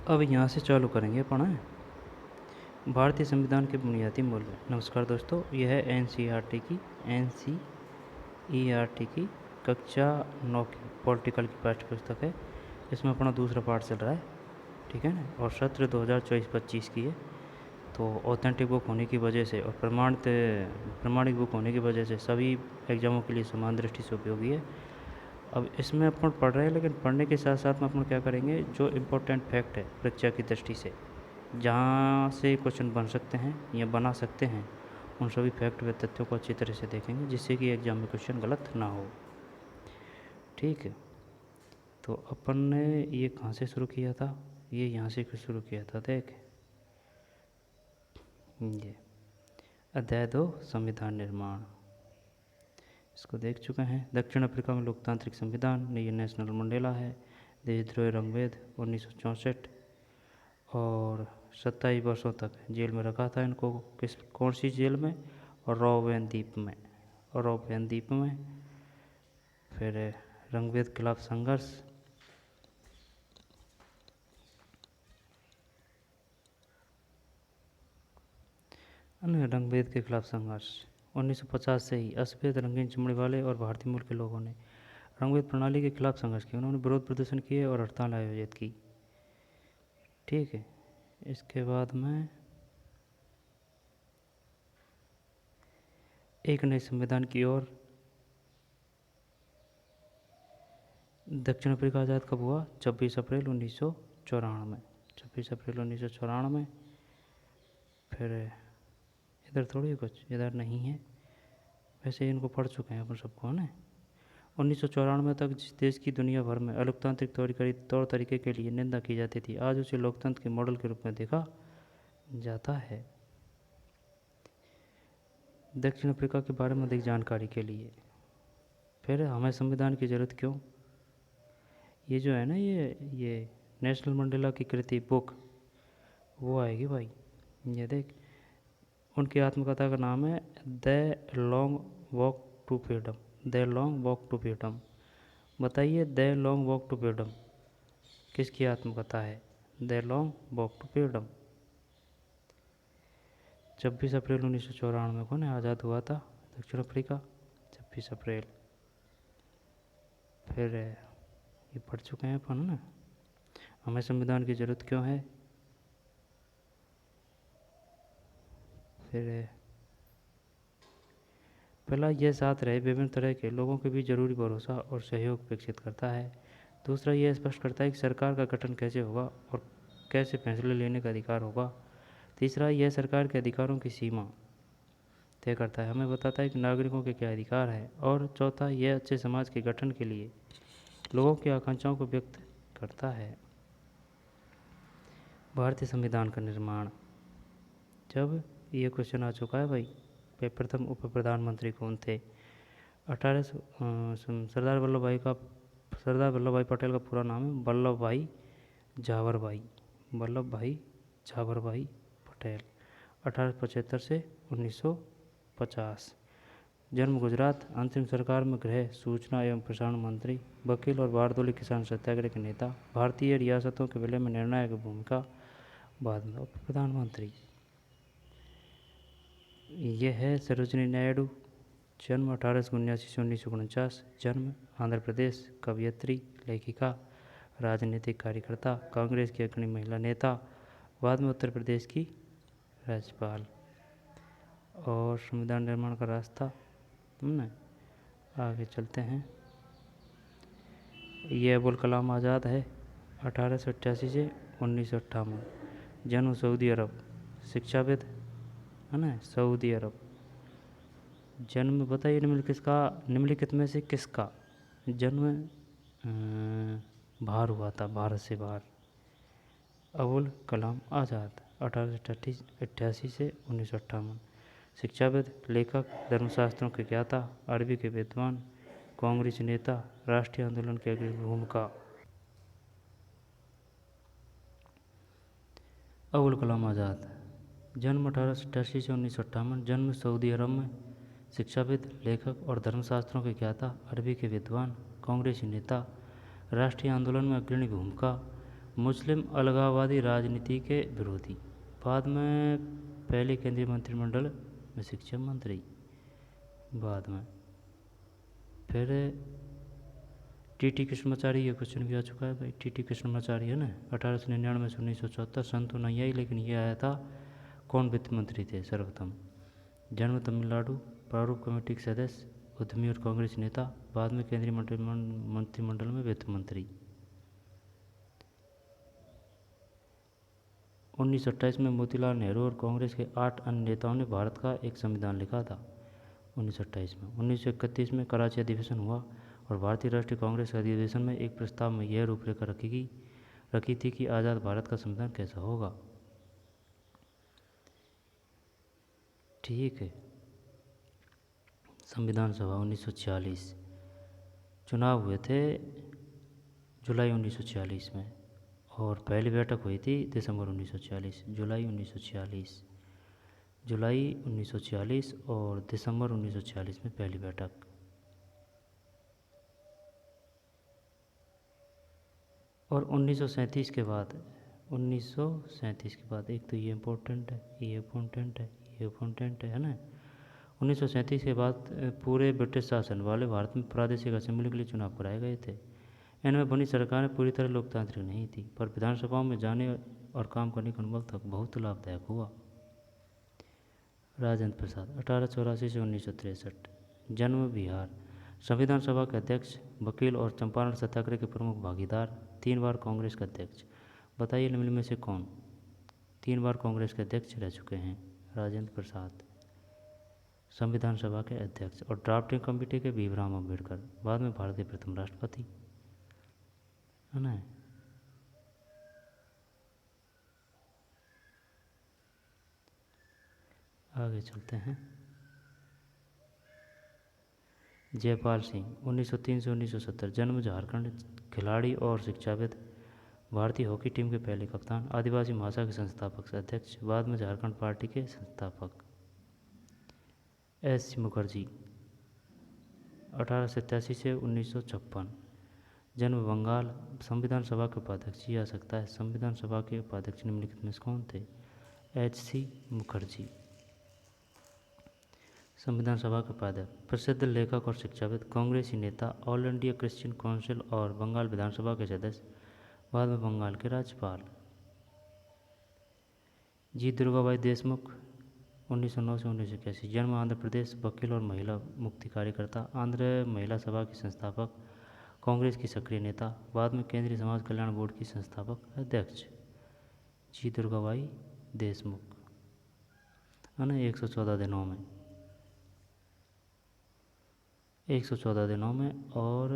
अब यहाँ से चालू करेंगे पढ़ें भारतीय संविधान के बुनियादी मूल्य। नमस्कार दोस्तों, यह है एनसीईआरटी की कक्षा 9 की पॉलिटिकल की पाठ्य पुस्तक है। इसमें अपना दूसरा पार्ट चल रहा है, ठीक है ना। और सत्र 2024-25 की है। तो ऑथेंटिक बुक होने की वजह से और प्रमाणिक बुक होने की वजह से सभी एग्जामों के लिए समान दृष्टि से उपयोगी है। अब इसमें अपन पढ़ रहे हैं, लेकिन पढ़ने के साथ साथ में अपन क्या करेंगे, जो इम्पोर्टेंट फैक्ट है परीक्षा की दृष्टि से, जहाँ से क्वेश्चन बन सकते हैं या बना सकते हैं, उन सभी फैक्ट व तथ्यों को अच्छी तरह से देखेंगे, जिससे कि एग्ज़ाम में क्वेश्चन गलत ना हो। ठीक है, तो अपन ने ये कहाँ से शुरू किया था, ये यहाँ से शुरू किया था। देख, ये अध्याय 2 संविधान निर्माण, इसको देख चुके हैं। दक्षिण अफ्रीका में लोकतांत्रिक संविधान, ये नेशनल मंडेला है। देशद्रोही रंगभेद 1964, और 27 वर्षों तक जेल में रखा था इनको। कौन सी जेल में? रोबेन द्वीप में। फिर रंगभेद के खिलाफ संघर्ष, रंगभेद के खिलाफ संघर्ष 1950 से ही असफेद, रंगीन चमड़ी वाले और भारतीय मूल के लोगों ने रंगभेद प्रणाली के खिलाफ संघर्ष किया। उन्होंने विरोध प्रदर्शन किए और हड़ताल आयोजित की। ठीक है, इसके बाद में एक नए संविधान की ओर। दक्षिण अफ्रीका आज़ाद कब हुआ? 26 अप्रैल 1994। 26 अप्रैल 1994। फिर इधर थोड़ी कुछ, इधर नहीं है, वैसे इनको पढ़ चुके हैं अपन सबको, है ना। 1994 तक जिस देश की दुनिया भर में अलोकतांत्रिक तौर तरीके के लिए निंदा की जाती थी, आज उसे लोकतंत्र के मॉडल के रूप में देखा जाता है। दक्षिण अफ्रीका के बारे में अधिक जानकारी के लिए, फिर हमें संविधान की ज़रूरत क्यों, ये जो है ना, ये नेशनल मंडेला की कृति बुक वो आएगी भाई। ये देख, उनकी आत्मकथा का नाम है the long walk to freedom. The long walk to freedom. बताइए, the long walk to freedom किसकी आत्मकथा है? The long walk to freedom. 26 अप्रैल 1994 को ना आज़ाद हुआ था दक्षिण अफ्रीका, 26 अप्रैल। फिर ये पढ़ चुके हैं अपन ना, हमें संविधान की ज़रूरत क्यों है। फिर पहला, यह साथ रहे विभिन्न तरह के लोगों के बीच जरूरी भरोसा और सहयोग विकसित करता है। दूसरा, यह स्पष्ट करता है कि सरकार का गठन कैसे होगा और कैसे फैसले लेने का अधिकार होगा। तीसरा, यह सरकार के अधिकारों की सीमा तय करता है, हमें बताता है कि नागरिकों के क्या अधिकार है। और चौथा, यह अच्छे समाज के गठन के लिए लोगों की आकांक्षाओं को व्यक्त करता है। भारतीय संविधान का निर्माण, जब ये क्वेश्चन आ चुका है भाई, प्रथम उप प्रधानमंत्री कौन थे? 1800 सरदार वल्लभ भाई पटेल का पूरा नाम है वल्लभ भाई झाबरभाई पटेल। 1875 से 1950। जन्म गुजरात। अंतरिम सरकार में गृह, सूचना एवं प्रसारण मंत्री, वकील और बारदोली किसान सत्याग्रह के नेता, भारतीय रियासतों के विलय में निर्णायक भूमिका, बाद में उप प्रधानमंत्री। यह है सरोजिनी नायडू। जन्म 1879 से 1949। जन्म आंध्र प्रदेश। कवयित्री, लेखिका, राजनीतिक कार्यकर्ता, कांग्रेस की अग्रणी महिला नेता, बाद में उत्तर प्रदेश की राज्यपाल। और संविधान निर्माण का रास्ता, आगे चलते हैं। ये अबुल कलाम आज़ाद है, 1888 से 1958। जन्म सऊदी अरब, शिक्षाविद, है ना, सऊदी अरब। जन्म बताइए निम्नलिखित में से किसका जन्म बाहर हुआ था, भारत से बाहर? अबुल कलाम आज़ाद, 1888 से 1958। शिक्षाविद, लेखक, धर्मशास्त्रों के ज्ञाता, अरबी के विद्वान, कांग्रेस नेता, राष्ट्रीय आंदोलन की अग्रणी भूमिका। अबुल कलाम आज़ाद, जन्म 1888 से 1958। जन्म सऊदी अरब में। शिक्षाविद, लेखक और धर्मशास्त्रों के ज्ञाता, अरबी के विद्वान, कांग्रेसी नेता, राष्ट्रीय आंदोलन में अग्रणी भूमिका, मुस्लिम अलगाववादी राजनीति के विरोधी। बाद में पहले केंद्रीय मंत्रिमंडल में शिक्षा मंत्री। बाद में फिर टी कृष्णमाचारी, ये क्वेश्चन भी आ चुका है भाई। टी कृष्णमाचारी है ना, 1899 से 1974, सन तो नहीं आई लेकिन ये आया था। कौन वित्त मंत्री थे सर्वप्रथम? जन्म तमिलनाडु, प्रारूप कमेटी के सदस्य, उद्यमी और कांग्रेस नेता, बाद में केंद्रीय मंत्रिमंडल में वित्त मंत्री। 1928 में मोतीलाल नेहरू और कांग्रेस के 8 अन्य नेताओं ने भारत का एक संविधान लिखा था। 1928 में 1931 में कराची अधिवेशन हुआ और भारतीय राष्ट्रीय कांग्रेस के अधिवेशन में एक प्रस्ताव में यह रूपरेखा रखी थी कि आज़ाद भारत का संविधान कैसा होगा। ठीक है। संविधान सभा 1946 चुनाव हुए थे जुलाई 1946 में, और पहली बैठक हुई थी दिसंबर 1946। जुलाई 1946 और दिसंबर 1946 में पहली बैठक। और 1937 के बाद एक तो ये इम्पोर्टेंट है ना। 1937 के बाद पूरे ब्रिटिश शासन वाले भारत में प्रादेशिक असेंबली के लिए चुनाव कराए गए थे। इनमें बनी सरकारें पूरी तरह लोकतांत्रिक नहीं थी, पर विधानसभाओं में जाने और काम करने का अनुभव तक बहुत लाभदायक हुआ। राजेंद्र प्रसाद 1884 से 1963, जन्म बिहार, संविधान सभा के अध्यक्ष, वकील और चंपारण सत्याग्रह के प्रमुख भागीदार, 3 बार कांग्रेस के अध्यक्ष। बताइए निम्न में से कौन 3 बार कांग्रेस के अध्यक्ष रह चुके हैं? राजेंद्र प्रसाद, संविधान सभा के अध्यक्ष, और ड्राफ्टिंग कमेटी के भीमराव अम्बेडकर, बाद में भारत के प्रथम राष्ट्रपति, है ना। आगे चलते हैं। जयपाल सिंह 1903 से 1970, जन्म झारखंड, खिलाड़ी और शिक्षाविद, भारतीय हॉकी टीम के पहले कप्तान, आदिवासी महासभा के संस्थापक अध्यक्ष, बाद में झारखंड पार्टी के संस्थापक। एस मुखर्जी 1887 से 1956, जन्म बंगाल, संविधान सभा के उपाध्यक्ष। आ सकता है संविधान सभा के उपाध्यक्ष निम्नलिखित में से कौन थे? H.C. मुखर्जी, संविधान सभा के उपाध्यक्ष, प्रसिद्ध लेखक और शिक्षाविद, कांग्रेसी नेता, ऑल इंडिया क्रिश्चियन काउंसिल और बंगाल विधानसभा के सदस्य, बाद में बंगाल के राज्यपाल। जी दुर्गाबाई देशमुख 1909 से 1981, जन्म आंध्र प्रदेश, वकील और महिला मुक्ति कार्यकर्ता, आंध्र महिला सभा की संस्थापक, कांग्रेस की सक्रिय नेता, बाद में केंद्रीय समाज कल्याण बोर्ड की संस्थापक अध्यक्ष। जी दुर्गाबाई देशमुख, है ना। 114 दिनों में और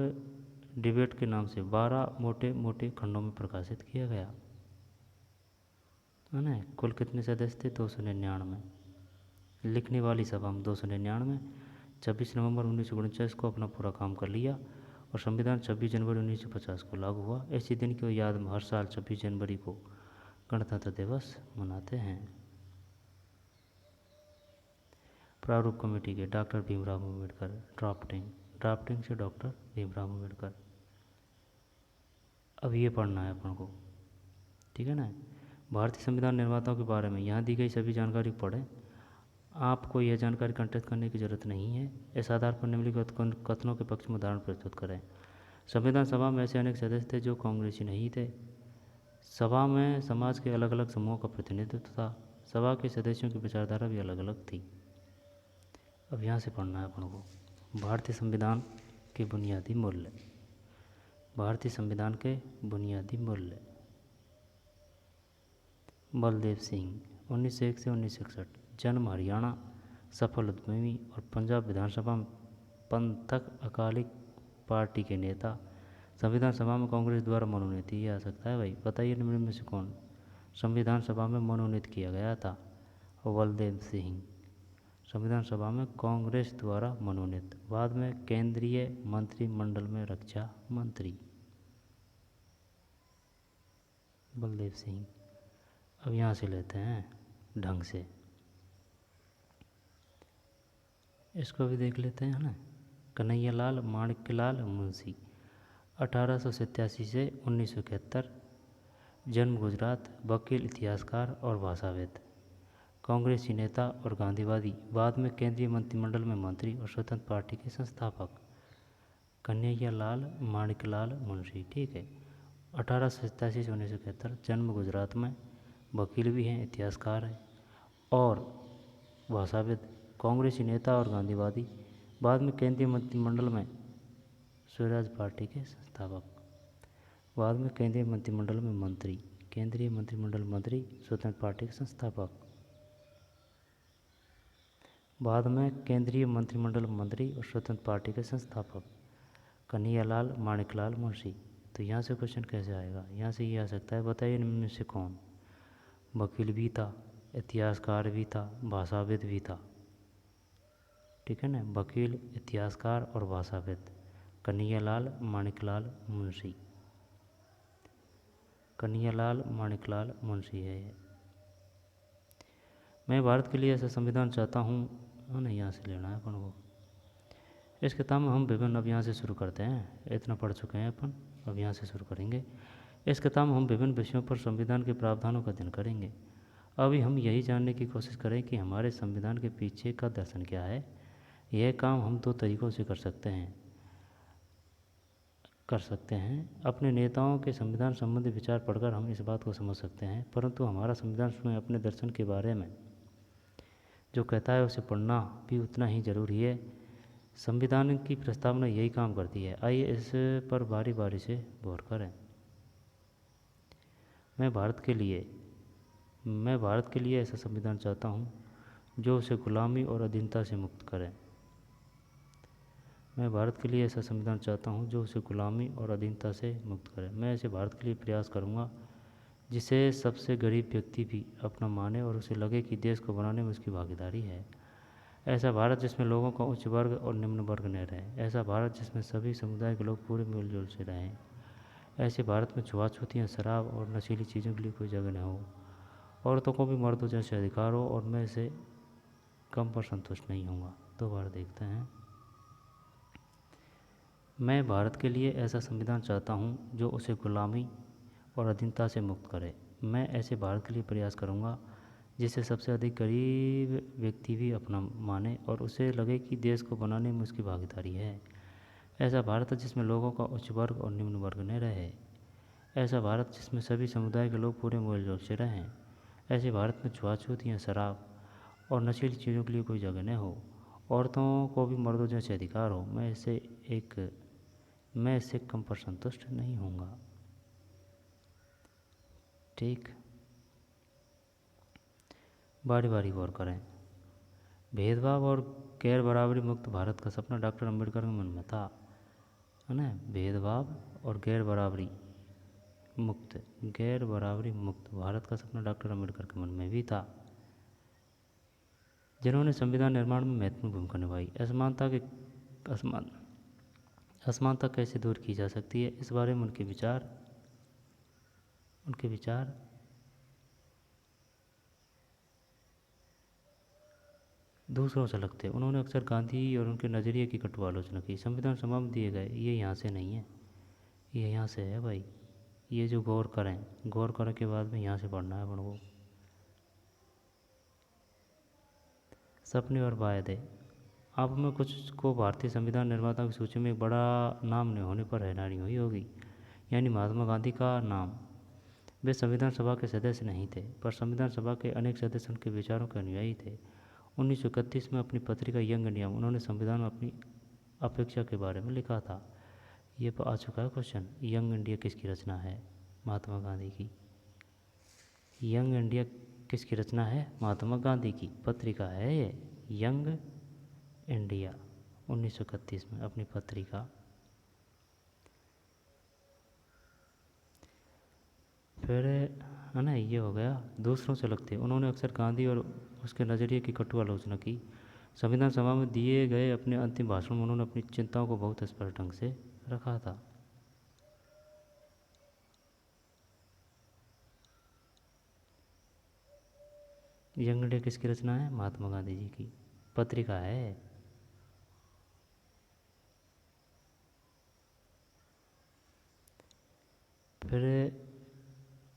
डिबेट के नाम से 12 मोटे मोटे खंडों में प्रकाशित किया गया, है ना। कुल कितने सदस्य थे? 299। लिखने वाली सभा में 299। 26 नवंबर 1949 को अपना पूरा काम कर लिया और संविधान 26 जनवरी 1950 को लागू हुआ। इसी दिन की याद में हर साल 26 जनवरी को गणतंत्र दिवस मनाते हैं। प्रारूप कमेटी के डॉक्टर भीमराव अम्बेडकर, ड्राफ्टिंग से डॉक्टर भीमराव अम्बेडकर। अब ये पढ़ना है अपन को, ठीक है ना। भारतीय संविधान निर्माताओं के बारे में यहाँ दी गई सभी जानकारी पढ़ें। आपको यह जानकारी कंठस्थ करने की जरूरत नहीं है। इस आधार पर निम्नलिखित कथनों के पक्ष में उदाहरण प्रस्तुत करें। संविधान सभा में ऐसे अनेक सदस्य थे जो कांग्रेसी नहीं थे। सभा में समाज के अलग अलग समूहों का प्रतिनिधित्व था। सभा के सदस्यों की विचारधारा भी अलग अलग थी। अब यहाँ से पढ़ना है अपन को। भारतीय संविधान के बुनियादी मूल्य। भारतीय संविधान के बुनियादी मूल्य। बलदेव सिंह 1901 से 1961, जन्म हरियाणा, सफल उद्यमी और पंजाब विधानसभा में पंथक अकाली पार्टी के नेता। संविधान सभा में कांग्रेस द्वारा मनोनीत। ये आ सकता है भाई। बताइए निम्न में से कौन संविधान सभा में मनोनीत किया गया था? बलदेव सिंह, संविधान सभा में कांग्रेस द्वारा मनोनीत, बाद में केंद्रीय मंत्रिमंडल में रक्षा मंत्री। बलदेव सिंह। अब यहाँ से लेते हैं ढंग से, इसको भी देख लेते हैं, है ना। कन्हैयालाल माणिक्यलाल मुंशी 1887 से 1971, जन्म गुजरात, वकील, इतिहासकार और भाषाविद, कांग्रेसी नेता और गांधीवादी, बाद में केंद्रीय मंत्रिमंडल में मंत्री और स्वतंत्र पार्टी के संस्थापक, कन्हैयालाल माणिकलाल मुंशी। ठीक है। 1887 से 1971, जन्म गुजरात में, वकील भी हैं, इतिहासकार हैं और भाषाविद, कांग्रेसी नेता और गांधीवादी, बाद में केंद्रीय मंत्रिमंडल में स्वराज पार्टी के संस्थापक, बाद में केंद्रीय मंत्रिमंडल में मंत्री, केंद्रीय मंत्रिमंडल मंत्री, स्वतंत्र पार्टी के संस्थापक, बाद में केंद्रीय मंत्रिमंडल मंत्री और स्वतंत्र पार्टी के संस्थापक, कन्हैयालाल माणिकलाल मुंशी। तो यहाँ से क्वेश्चन कैसे आएगा? यहाँ से ये आ सकता है, बताइए इनमें में से कौन? वकील भी था, इतिहासकार भी था, भाषाविद भी था। ठीक है ना, वकील, इतिहासकार और भाषाविद, कन्हैयालाल माणिकलाल मुंशी, कन्हैयालाल माणिकलाल मुंशी है ये। मैं भारत के लिए ऐसा संविधान चाहता हूँ, नहीं यहाँ से लेना है अपन को। इस किताब में हम विभिन्न, अब यहाँ से शुरू करते हैं, इतना पढ़ चुके हैं अपन, अब यहाँ से शुरू करेंगे। इस किताब में हम विभिन्न विषयों पर संविधान के प्रावधानों का अध्ययन करेंगे। अभी हम यही जानने की कोशिश करें कि हमारे संविधान के पीछे का दर्शन क्या है। यह काम हम दो तरीक़ों से कर सकते हैं। अपने नेताओं के संविधान संबंधी विचार पढ़कर हम इस बात को समझ सकते हैं, परंतु हमारा संविधान स्वयं अपने दर्शन के बारे में जो कहता है उसे पढ़ना भी उतना ही जरूरी है। संविधान की प्रस्तावना यही काम करती है। आइए इस पर बारी बारी से गौर करें। मैं भारत के लिए ऐसा संविधान चाहता हूँ जो उसे गुलामी और अधीनता से मुक्त करे। मैं भारत के लिए ऐसा संविधान चाहता हूँ जो उसे गुलामी और अधीनता से मुक्त करे। मैं ऐसे भारत के लिए प्रयास करूँगा जिसे सबसे गरीब व्यक्ति भी अपना माने और उसे लगे कि देश को बनाने में उसकी भागीदारी है। ऐसा भारत जिसमें लोगों का उच्च वर्ग और निम्न वर्ग न रहे। ऐसा भारत जिसमें सभी समुदाय के लोग पूरे मिलजुल से रहें। ऐसे भारत में छुआछूतियाँ, शराब और नशीली चीज़ों के लिए कोई जगह न हो। औरतों को भी मर्दों जैसे अधिकार हो और मैं इसे कम पर संतुष्ट नहीं होऊंगा। दोबारा देखते हैं। मैं भारत के लिए ऐसा संविधान चाहता हूँ जो उसे गुलामी और अधीनता से मुक्त करे। मैं ऐसे भारत के लिए प्रयास करूँगा जिसे सबसे अधिक गरीब व्यक्ति भी अपना माने और उसे लगे कि देश को बनाने में उसकी भागीदारी है। ऐसा भारत जिसमें लोगों का उच्च वर्ग और निम्न वर्ग न रहे। ऐसा भारत जिसमें सभी समुदाय के लोग पूरे मेलजोल से रहें। ऐसे भारत में छुआछूत या शराब और नशीली चीज़ों के लिए कोई जगह न हो। औरतों को भी मर्दों जैसे अधिकार हो। मैं इससे कम पर संतुष्ट नहीं होऊंगा। ठीक, बारी बारी गौर करें। भेदभाव और गैर बराबरी मुक्त भारत का सपना डॉक्टर अंबेडकर के मन में था, है ना। भेदभाव और गैर बराबरी मुक्त भारत का सपना डॉक्टर अंबेडकर के मन में भी था, जिन्होंने संविधान निर्माण में महत्वपूर्ण भूमिका निभाई। असमानता कैसे दूर की जा सकती है, इस बारे में उनके विचार दूसरों से लगते। उन्होंने अक्सर गांधी और उनके नज़रिए की कटु आलोचना की। संविधान सभा में दिए गए, ये यहाँ से नहीं है, ये यहाँ से है भाई। ये जो गौर करें के बाद में यहाँ से पढ़ना है अपन को। सपने और वायदे। आप में कुछ को भारतीय संविधान निर्माताओं की सूची में एक बड़ा नाम न होने पर हैरानी हुई होगी, यानी महात्मा गांधी का नाम। वे संविधान सभा के सदस्य नहीं थे, पर संविधान सभा के अनेक सदस्य उनके विचारों के अनुयायी थे। 1931 में अपनी पत्रिका यंग इंडिया में उन्होंने संविधान में अपनी अपेक्षा के बारे में लिखा था। ये आ चुका है क्वेश्चन। यंग इंडिया किसकी रचना है? महात्मा गांधी की। यंग इंडिया किसकी रचना है? महात्मा गांधी की पत्रिका है ये, यंग इंडिया, 1931 में अपनी पत्रिका। फिर है ना, ये हो गया। दूसरों से लगते। उन्होंने अक्सर गांधी और उसके नज़रिए की कटु आलोचना की। संविधान सभा में दिए गए अपने अंतिम भाषण में उन्होंने अपनी चिंताओं को बहुत स्पष्ट ढंग से रखा था। यंग इंडिया किसकी रचना है? महात्मा गांधी जी की पत्रिका है। फिर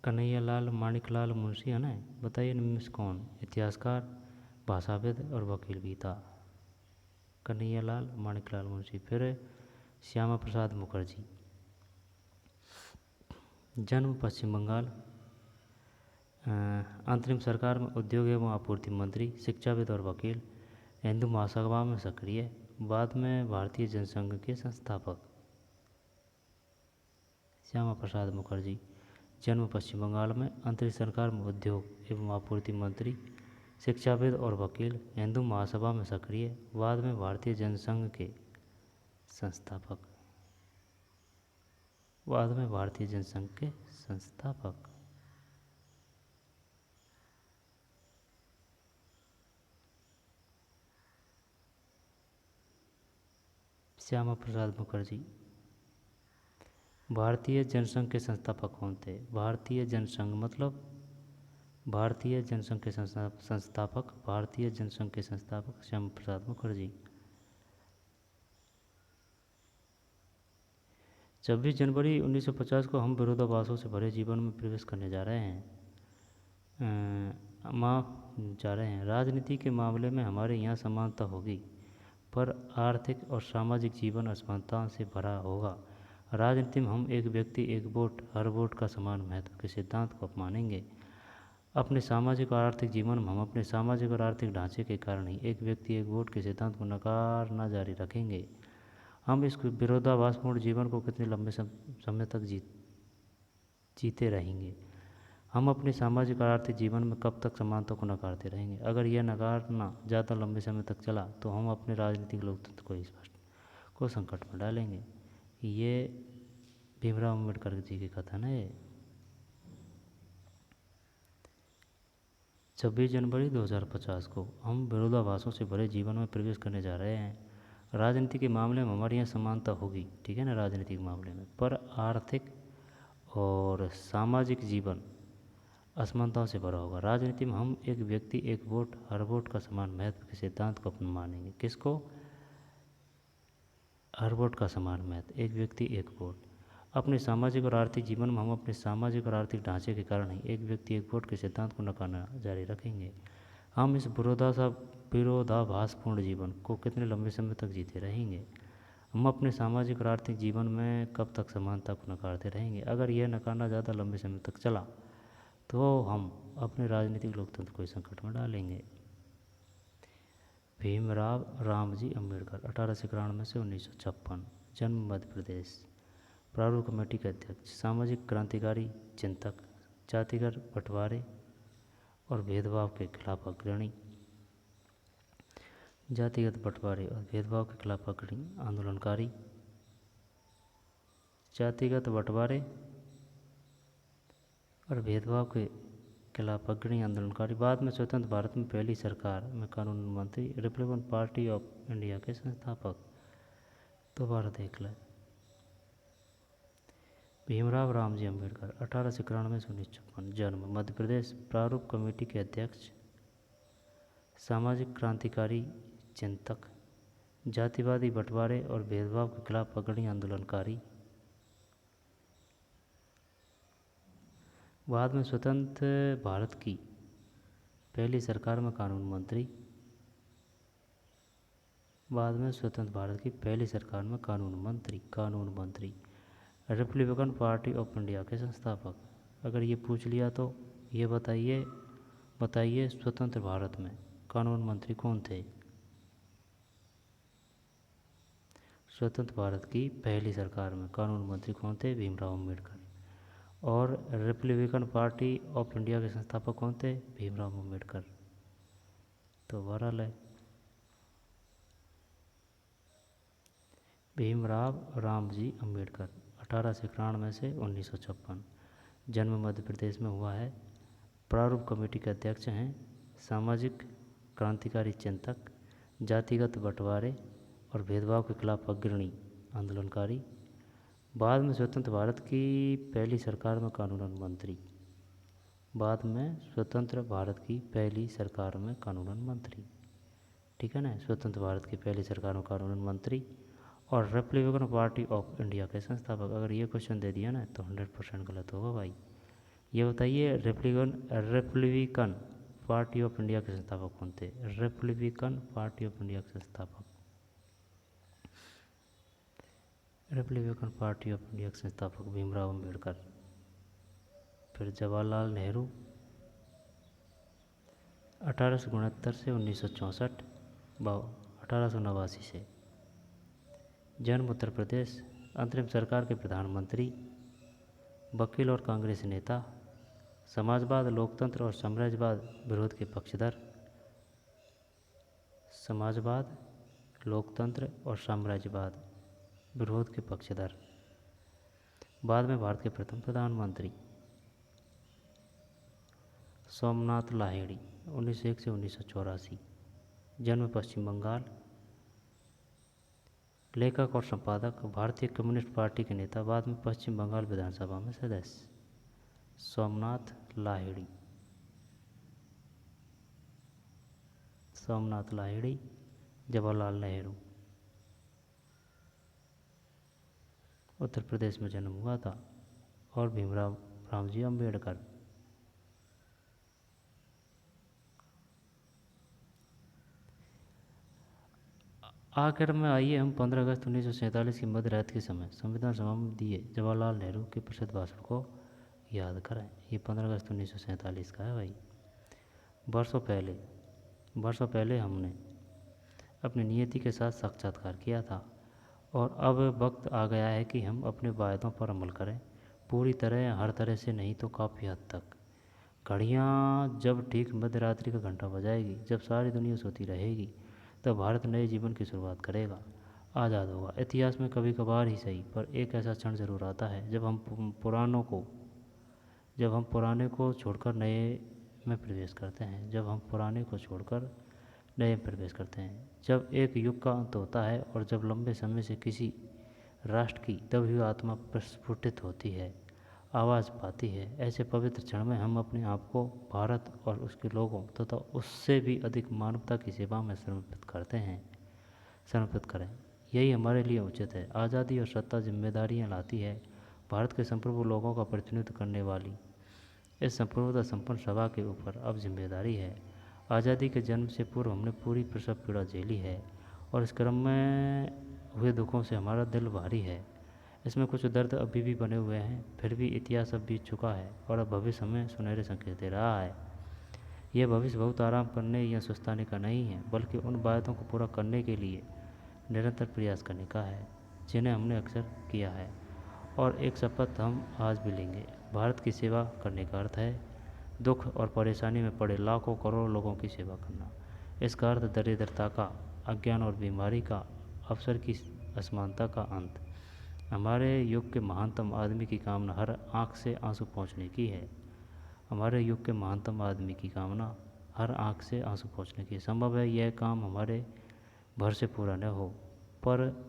कन्हैयालाल माणिकलाल मुंशी है ना, बताइए इनमें से कौन इतिहासकार, भाषाविद और वकील भी था। कन्हैयालाल माणिकलाल मुंशी। फिर श्यामा प्रसाद मुखर्जी, जन्म पश्चिम बंगाल, अंतरिम सरकार में उद्योग एवं आपूर्ति मंत्री, शिक्षाविद और वकील, हिंदू महासभा में सक्रिय, बाद में भारतीय जनसंघ के संस्थापक। श्यामा प्रसाद मुखर्जी, जन्म पश्चिम बंगाल में, अंतरिम सरकार में उद्योग एवं आपूर्ति मंत्री, शिक्षाविद और वकील, हिंदू महासभा में सक्रिय, बाद में भारतीय जनसंघ के संस्थापक। बाद में भारतीय जनसंघ के संस्थापक। श्यामा प्रसाद मुखर्जी। भारतीय जनसंघ के संस्थापक कौन थे? भारतीय जनसंघ मतलब भारतीय जनसंघ के संस्थापक, भारतीय जनसंघ के संस्थापक श्यामा प्रसाद मुखर्जी। 26 जनवरी 1950 को हम विरोधाभासों से भरे जीवन में प्रवेश करने जा रहे हैं। राजनीति के मामले में हमारे यहाँ समानता होगी, पर आर्थिक और सामाजिक जीवन असमानताओं से भरा होगा। राजनीति में हम एक व्यक्ति एक वोट, हर वोट का समान महत्व के सिद्धांत को अपनाएंगे। अपने सामाजिक और आर्थिक जीवन में हम अपने सामाजिक और आर्थिक ढांचे के कारण ही एक व्यक्ति एक वोट के सिद्धांत को नकारना जारी रखेंगे। हम इस विरोधाभासपूर्ण जीवन को कितने लंबे समय तक जीते रहेंगे? हम अपने सामाजिक और आर्थिक जीवन में कब तक समानता को नकारते रहेंगे? अगर यह नकारना ज़्यादा लंबे समय तक चला तो हम अपने राजनीतिक लोकतंत्र को संकट में डालेंगे। ये भीमराव अम्बेडकर जी की कथन है। 26 जनवरी 2050 को हम विरोधाभासों से भरे जीवन में प्रवेश करने जा रहे हैं। राजनीति के मामले में हमारे यहाँ समानता होगी, ठीक है ना, राजनीतिक मामले में, पर आर्थिक और सामाजिक जीवन असमानताओं से भरा होगा। राजनीति में हम एक व्यक्ति एक वोट, हर वोट का समान महत्व के सिद्धांत को अपन मानेंगे। किसको? हर वोट का समान महत्व, एक व्यक्ति एक वोट। अपने सामाजिक और आर्थिक जीवन में हम अपने सामाजिक और आर्थिक ढांचे के कारण ही एक व्यक्ति एक वोट के सिद्धांत को नकारना जारी रखेंगे। हम इस विरोधाभासपूर्ण जीवन को कितने लंबे समय तक जीते रहेंगे? हम अपने सामाजिक और आर्थिक जीवन में कब तक समानता को नकारते रहेंगे? अगर यह नकारना ज़्यादा लंबे समय तक चला तो हम अपने राजनीतिक लोकतंत्र को संकट में डालेंगे। भीमराव रामजी अम्बेडकर 1891 से 1956, जन्म मध्य प्रदेश, प्रारूप कमेटी के अध्यक्ष, सामाजिक क्रांतिकारी चिंतक, जातिगत बंटवारे और भेदभाव के खिलाफ अग्रणी, जातिगत बंटवारे और भेदभाव के खिलाफ अग्रणी आंदोलनकारी, जातिगत बंटवारे और भेदभाव के खिलाफ अग्रणी आंदोलनकारी। बाद में स्वतंत्र भारत में पहली सरकार में कानून मंत्री, रिपब्लिकन पार्टी ऑफ इंडिया के संस्थापक। दोबारा देख लें। भीमराव रामजी अम्बेडकर 1891 से 1956, जन्म मध्य प्रदेश, प्रारूप कमेटी के अध्यक्ष, सामाजिक क्रांतिकारी चिंतक, जातिवादी बंटवारे और भेदभाव के खिलाफ अग्रणी आंदोलनकारी। बाद में स्वतंत्र भारत की पहली सरकार में कानून मंत्री, बाद में स्वतंत्र भारत की पहली सरकार में कानून मंत्री, रिपब्लिकन पार्टी ऑफ इंडिया के संस्थापक। अगर ये पूछ लिया तो ये बताइए स्वतंत्र भारत में कानून मंत्री कौन थे? स्वतंत्र भारत की पहली सरकार में कानून मंत्री कौन थे? भीमराव अम्बेडकर। और रिपब्लिकन पार्टी ऑफ इंडिया के संस्थापक कौन थे? भीमराव अम्बेडकर। तो बहरहाल है भीमराव रामजी अम्बेडकर 1891 से 1956, जन्म मध्य प्रदेश में हुआ है, प्रारूप कमेटी के अध्यक्ष हैं, सामाजिक क्रांतिकारी चिंतक, जातिगत बंटवारे और भेदभाव के खिलाफ अग्रणी आंदोलनकारी। बाद में स्वतंत्र भारत की पहली सरकार में कानून मंत्री, बाद में स्वतंत्र भारत की पहली सरकार में कानून मंत्री, ठीक है ना, स्वतंत्र भारत की पहली सरकार में कानून मंत्री और रिपब्लिकन पार्टी ऑफ इंडिया के संस्थापक। अगर ये क्वेश्चन दे दिया ना तो 100% गलत होगा भाई। ये बताइए रिपब्लिकन पार्टी ऑफ इंडिया के संस्थापक कौन थे? रिपब्लिकन पार्टी ऑफ इंडिया के संस्थापक, रिपब्लिकन पार्टी ऑफ इंडिया के संस्थापक भीमराव अम्बेडकर। फिर जवाहरलाल नेहरू 1869 से 1964, 1889 से। जन्म उत्तर प्रदेश, अंतरिम सरकार के प्रधानमंत्री, वकील और कांग्रेसी नेता, समाजवाद, लोकतंत्र और साम्राज्यवाद विरोध के पक्षधर, समाजवाद, लोकतंत्र और साम्राज्यवाद विरोध के पक्षधर। बाद में भारत के प्रथम प्रधानमंत्री। सोमनाथ लाहिड़ी 1901 से 1984, जन्म पश्चिम बंगाल, लेखक और संपादक, भारतीय कम्युनिस्ट पार्टी के नेता, बाद में पश्चिम बंगाल विधानसभा में सदस्य। सोमनाथ लाहिड़ी, सोमनाथ लाहिड़ी, जवाहरलाल नेहरू। उत्तर प्रदेश में जन्म हुआ था। और भीमराव रामजी अम्बेडकर। आखिर में आइए हम 15 अगस्त 1947 की मध्य रात के समय संविधान सभा में दिए जवाहरलाल नेहरू के प्रसिद्ध भाषण को याद करें। ये 15 अगस्त 1947 का है भाई। वर्षों पहले हमने अपनी नियति के साथ साक्षात्कार किया था और अब वक्त आ गया है कि हम अपने वायदों पर अमल करें, पूरी तरह, हर तरह से नहीं तो काफ़ी हद तक। घड़ियाँ जब ठीक मध्य रात्रि का घंटा बजाएगी, जब सारी दुनिया सोती रहेगी, तब भारत नए जीवन की शुरुआत करेगा, आज़ाद होगा। इतिहास में कभी कभार ही सही, पर एक ऐसा क्षण ज़रूर आता है जब हम पुराने को छोड़कर नए में प्रवेश करते हैं, जब एक युग का अंत होता है और जब लंबे समय से किसी राष्ट्र की दबी हुई आत्मा प्रस्फुटित होती है, आवाज़ पाती है। ऐसे पवित्र क्षण में हम अपने आप को भारत और उसके लोगों तथा उससे भी अधिक मानवता की सेवा में समर्पित करें। यही हमारे लिए उचित है। आज़ादी और सत्ता जिम्मेदारियां लाती है। भारत के संप्रभु लोगों का प्रतिनिधित्व करने वाली इस संप्रभुता संपन्न सभा के ऊपर अब जिम्मेदारी है। आज़ादी के जन्म से पूर्व हमने पूरी प्रसव पीड़ा झेली है और इस क्रम में हुए दुखों से हमारा दिल भारी है। इसमें कुछ दर्द अभी भी बने हुए हैं, फिर भी इतिहास अब बीत चुका है और अब भविष्य हमें सुनहरे संकेत दे रहा है। यह भविष्य बहुत आराम करने या सुस्ताने का नहीं है, बल्कि उन वायदों को पूरा करने के लिए निरंतर प्रयास करने का है जिन्हें हमने अक्सर किया है और एक शपथ हम आज भी लेंगे। भारत की सेवा करने का अर्थ है दुख और परेशानी में पड़े लाखों करोड़ों लोगों की सेवा करना। इसका अर्थ दरिद्रता का, अज्ञान और बीमारी का, अवसर की असमानता का अंत। हमारे युग के महानतम आदमी की कामना हर आँख से आंसू पोंछने की है। संभव है यह काम हमारे भर से पूरा न हो, पर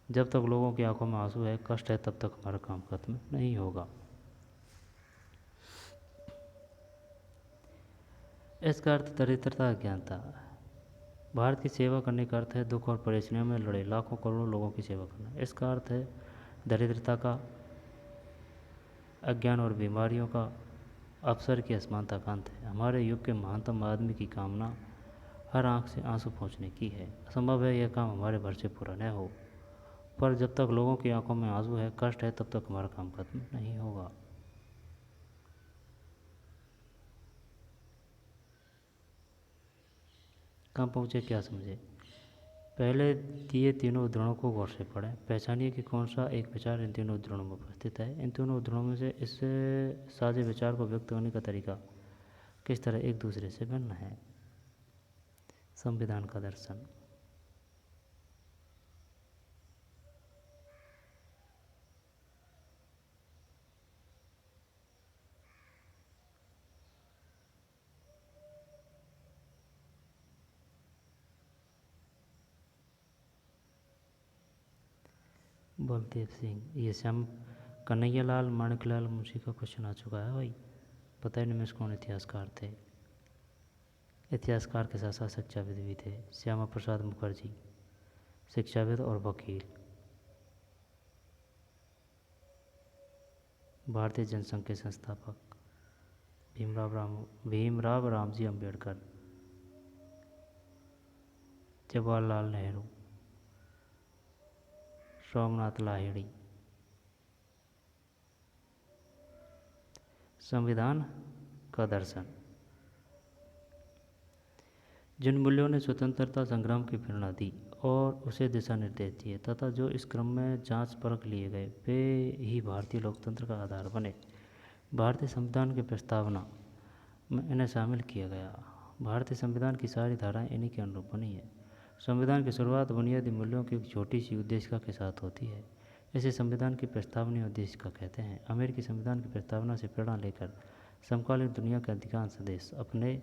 जब तक लोगों की आंखों में आंसू है, कष्ट है, तब तक हमारा काम खत्म नहीं होगा। इसका अर्थ दरिद्रता, अज्ञानता। भारत की सेवा करने का अर्थ है दुख और परेशानियों में लड़े लाखों करोड़ों लोगों की सेवा करना। इसका अर्थ है दरिद्रता का, अज्ञान और बीमारियों का, अवसर की असमानता का अंत है। हमारे युग के महानतम आदमी की कामना हर आँख से आंसू पोंछने की है। असंभव है यह काम हमारे भर से पूरा न हो, पर जब तक लोगों की आंखों में आंसू है, कष्ट है, तब तक हमारा काम खत्म नहीं होगा। कहाँ पहुँचे, क्या समझे? पहले दिए तीनों उद्धरणों को गौर से पढ़ें। पहचानिए कि कौन सा एक विचार इन तीनों उद्धरणों में उपस्थित है। इन तीनों उद्धरणों में से इस साझे विचार को व्यक्त करने का तरीका किस तरह एक दूसरे से भिन्न है। संविधान का दर्शन। बलदेव सिंह, ये श्याम कन्हैयालाल माणिकलाल मुंशी का क्वेश्चन आ चुका है भाई। पता ही नहीं में कौन इतिहासकार थे। इतिहासकार के साथ साथ शिक्षाविद भी थे। श्यामा प्रसाद मुखर्जी, शिक्षाविद और वकील। भारतीय जनसंघ के संस्थापक भीमराव रामजी अंबेडकर, जवाहरलाल नेहरू, सोमनाथ लाहिड़ी। संविधान का दर्शन। जिन मूल्यों ने स्वतंत्रता संग्राम की प्रेरणा दी और उसे दिशा निर्देश दिए तथा जो इस क्रम में जांच परख लिए गए, वे ही भारतीय लोकतंत्र का आधार बने। भारतीय संविधान की प्रस्तावना में इन्हें शामिल किया गया। भारतीय संविधान की सारी धाराएं इन्हीं के अनुरूप बनी है। संविधान की शुरुआत बुनियादी मूल्यों की एक छोटी सी उद्देशिका के साथ होती है। इसे संविधान की प्रस्तावनीय उद्देशिका कहते हैं। अमेरिकी संविधान की प्रस्तावना से प्रेरणा लेकर समकालीन दुनिया के अधिकांश देश अपने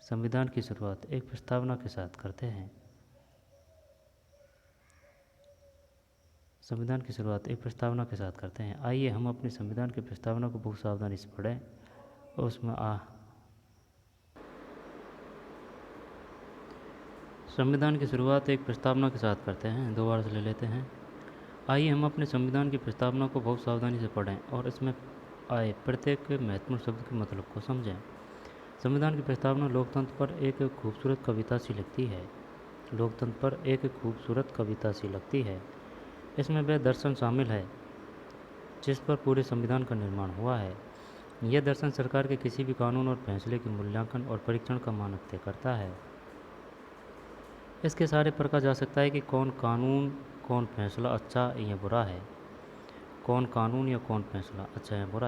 संविधान की शुरुआत एक प्रस्तावना के साथ करते हैं। आइए हम अपने संविधान की प्रस्तावना को बहुत सावधानी से पढ़ें और उसमें संविधान की शुरुआत एक प्रस्तावना के साथ करते हैं। दोबारा से ले लेते हैं। आइए हम अपने संविधान की प्रस्तावना को बहुत सावधानी से पढ़ें और इसमें आए प्रत्येक महत्वपूर्ण शब्द के मतलब को समझें। संविधान की प्रस्तावना लोकतंत्र पर एक खूबसूरत कविता सी लगती है। इसमें वह दर्शन शामिल है जिस पर पूरे संविधान का निर्माण हुआ है। यह दर्शन सरकार के किसी भी कानून और फैसले के मूल्यांकन और परीक्षण का मानक तय करता है। इसके सहारे परखा जा सकता है कि कौन कानून, कौन फैसला अच्छा या बुरा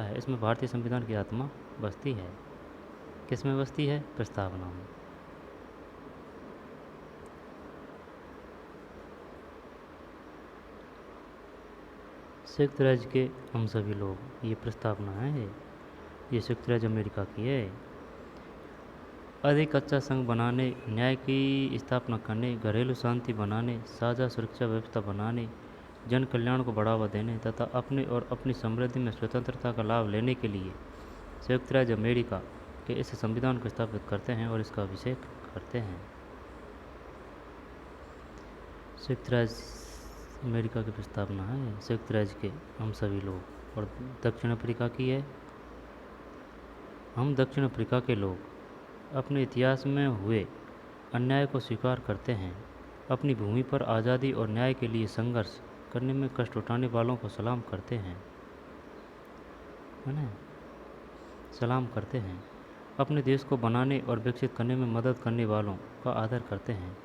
है। इसमें भारतीय संविधान की आत्मा बसती है। किसमें बसती है? प्रस्तावना में। संयुक्त राज्य के हम सभी लोग, ये प्रस्तावना है। ये संयुक्त राज्य अमेरिका की है। अधिक अच्छा संघ बनाने, न्याय की स्थापना करने, घरेलू शांति बनाने, साझा सुरक्षा व्यवस्था बनाने, जन कल्याण को बढ़ावा देने तथा अपने और अपनी समृद्धि में स्वतंत्रता का लाभ लेने के लिए संयुक्त राज्य अमेरिका के इस संविधान को स्थापित करते हैं और इसका अभिषेक करते हैं। संयुक्त राज्य अमेरिका की प्रस्तावना है। संयुक्त राज्य के हम सभी लोग। और दक्षिण अफ्रीका की है। हम दक्षिण अफ्रीका के लोग अपने इतिहास में हुए अन्याय को स्वीकार करते हैं। अपनी भूमि पर आज़ादी और न्याय के लिए संघर्ष करने में कष्ट उठाने वालों को सलाम करते हैं, है ना? सलाम करते हैं। अपने देश को बनाने और विकसित करने में मदद करने वालों का आदर करते हैं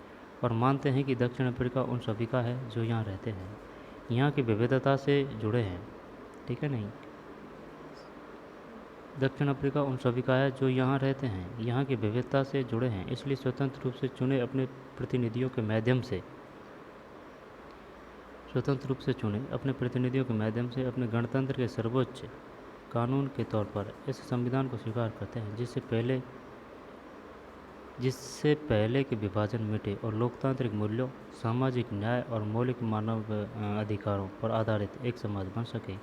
और मानते हैं कि दक्षिण अफ्रीका उन सभी का है जो यहाँ रहते हैं, यहाँ की विविधता से जुड़े हैं। ठीक है नहीं? दक्षिण अफ्रीका उन सभी का है जो यहाँ रहते हैं, यहाँ की विविधता से जुड़े हैं, इसलिए स्वतंत्र रूप से चुने अपने प्रतिनिधियों के माध्यम से अपने गणतंत्र के सर्वोच्च कानून के तौर पर इस संविधान को स्वीकार करते हैं, जिससे पहले के विभाजन मिटे और लोकतांत्रिक मूल्यों, सामाजिक न्याय और मौलिक मानव अधिकारों पर आधारित एक समाज बन सके।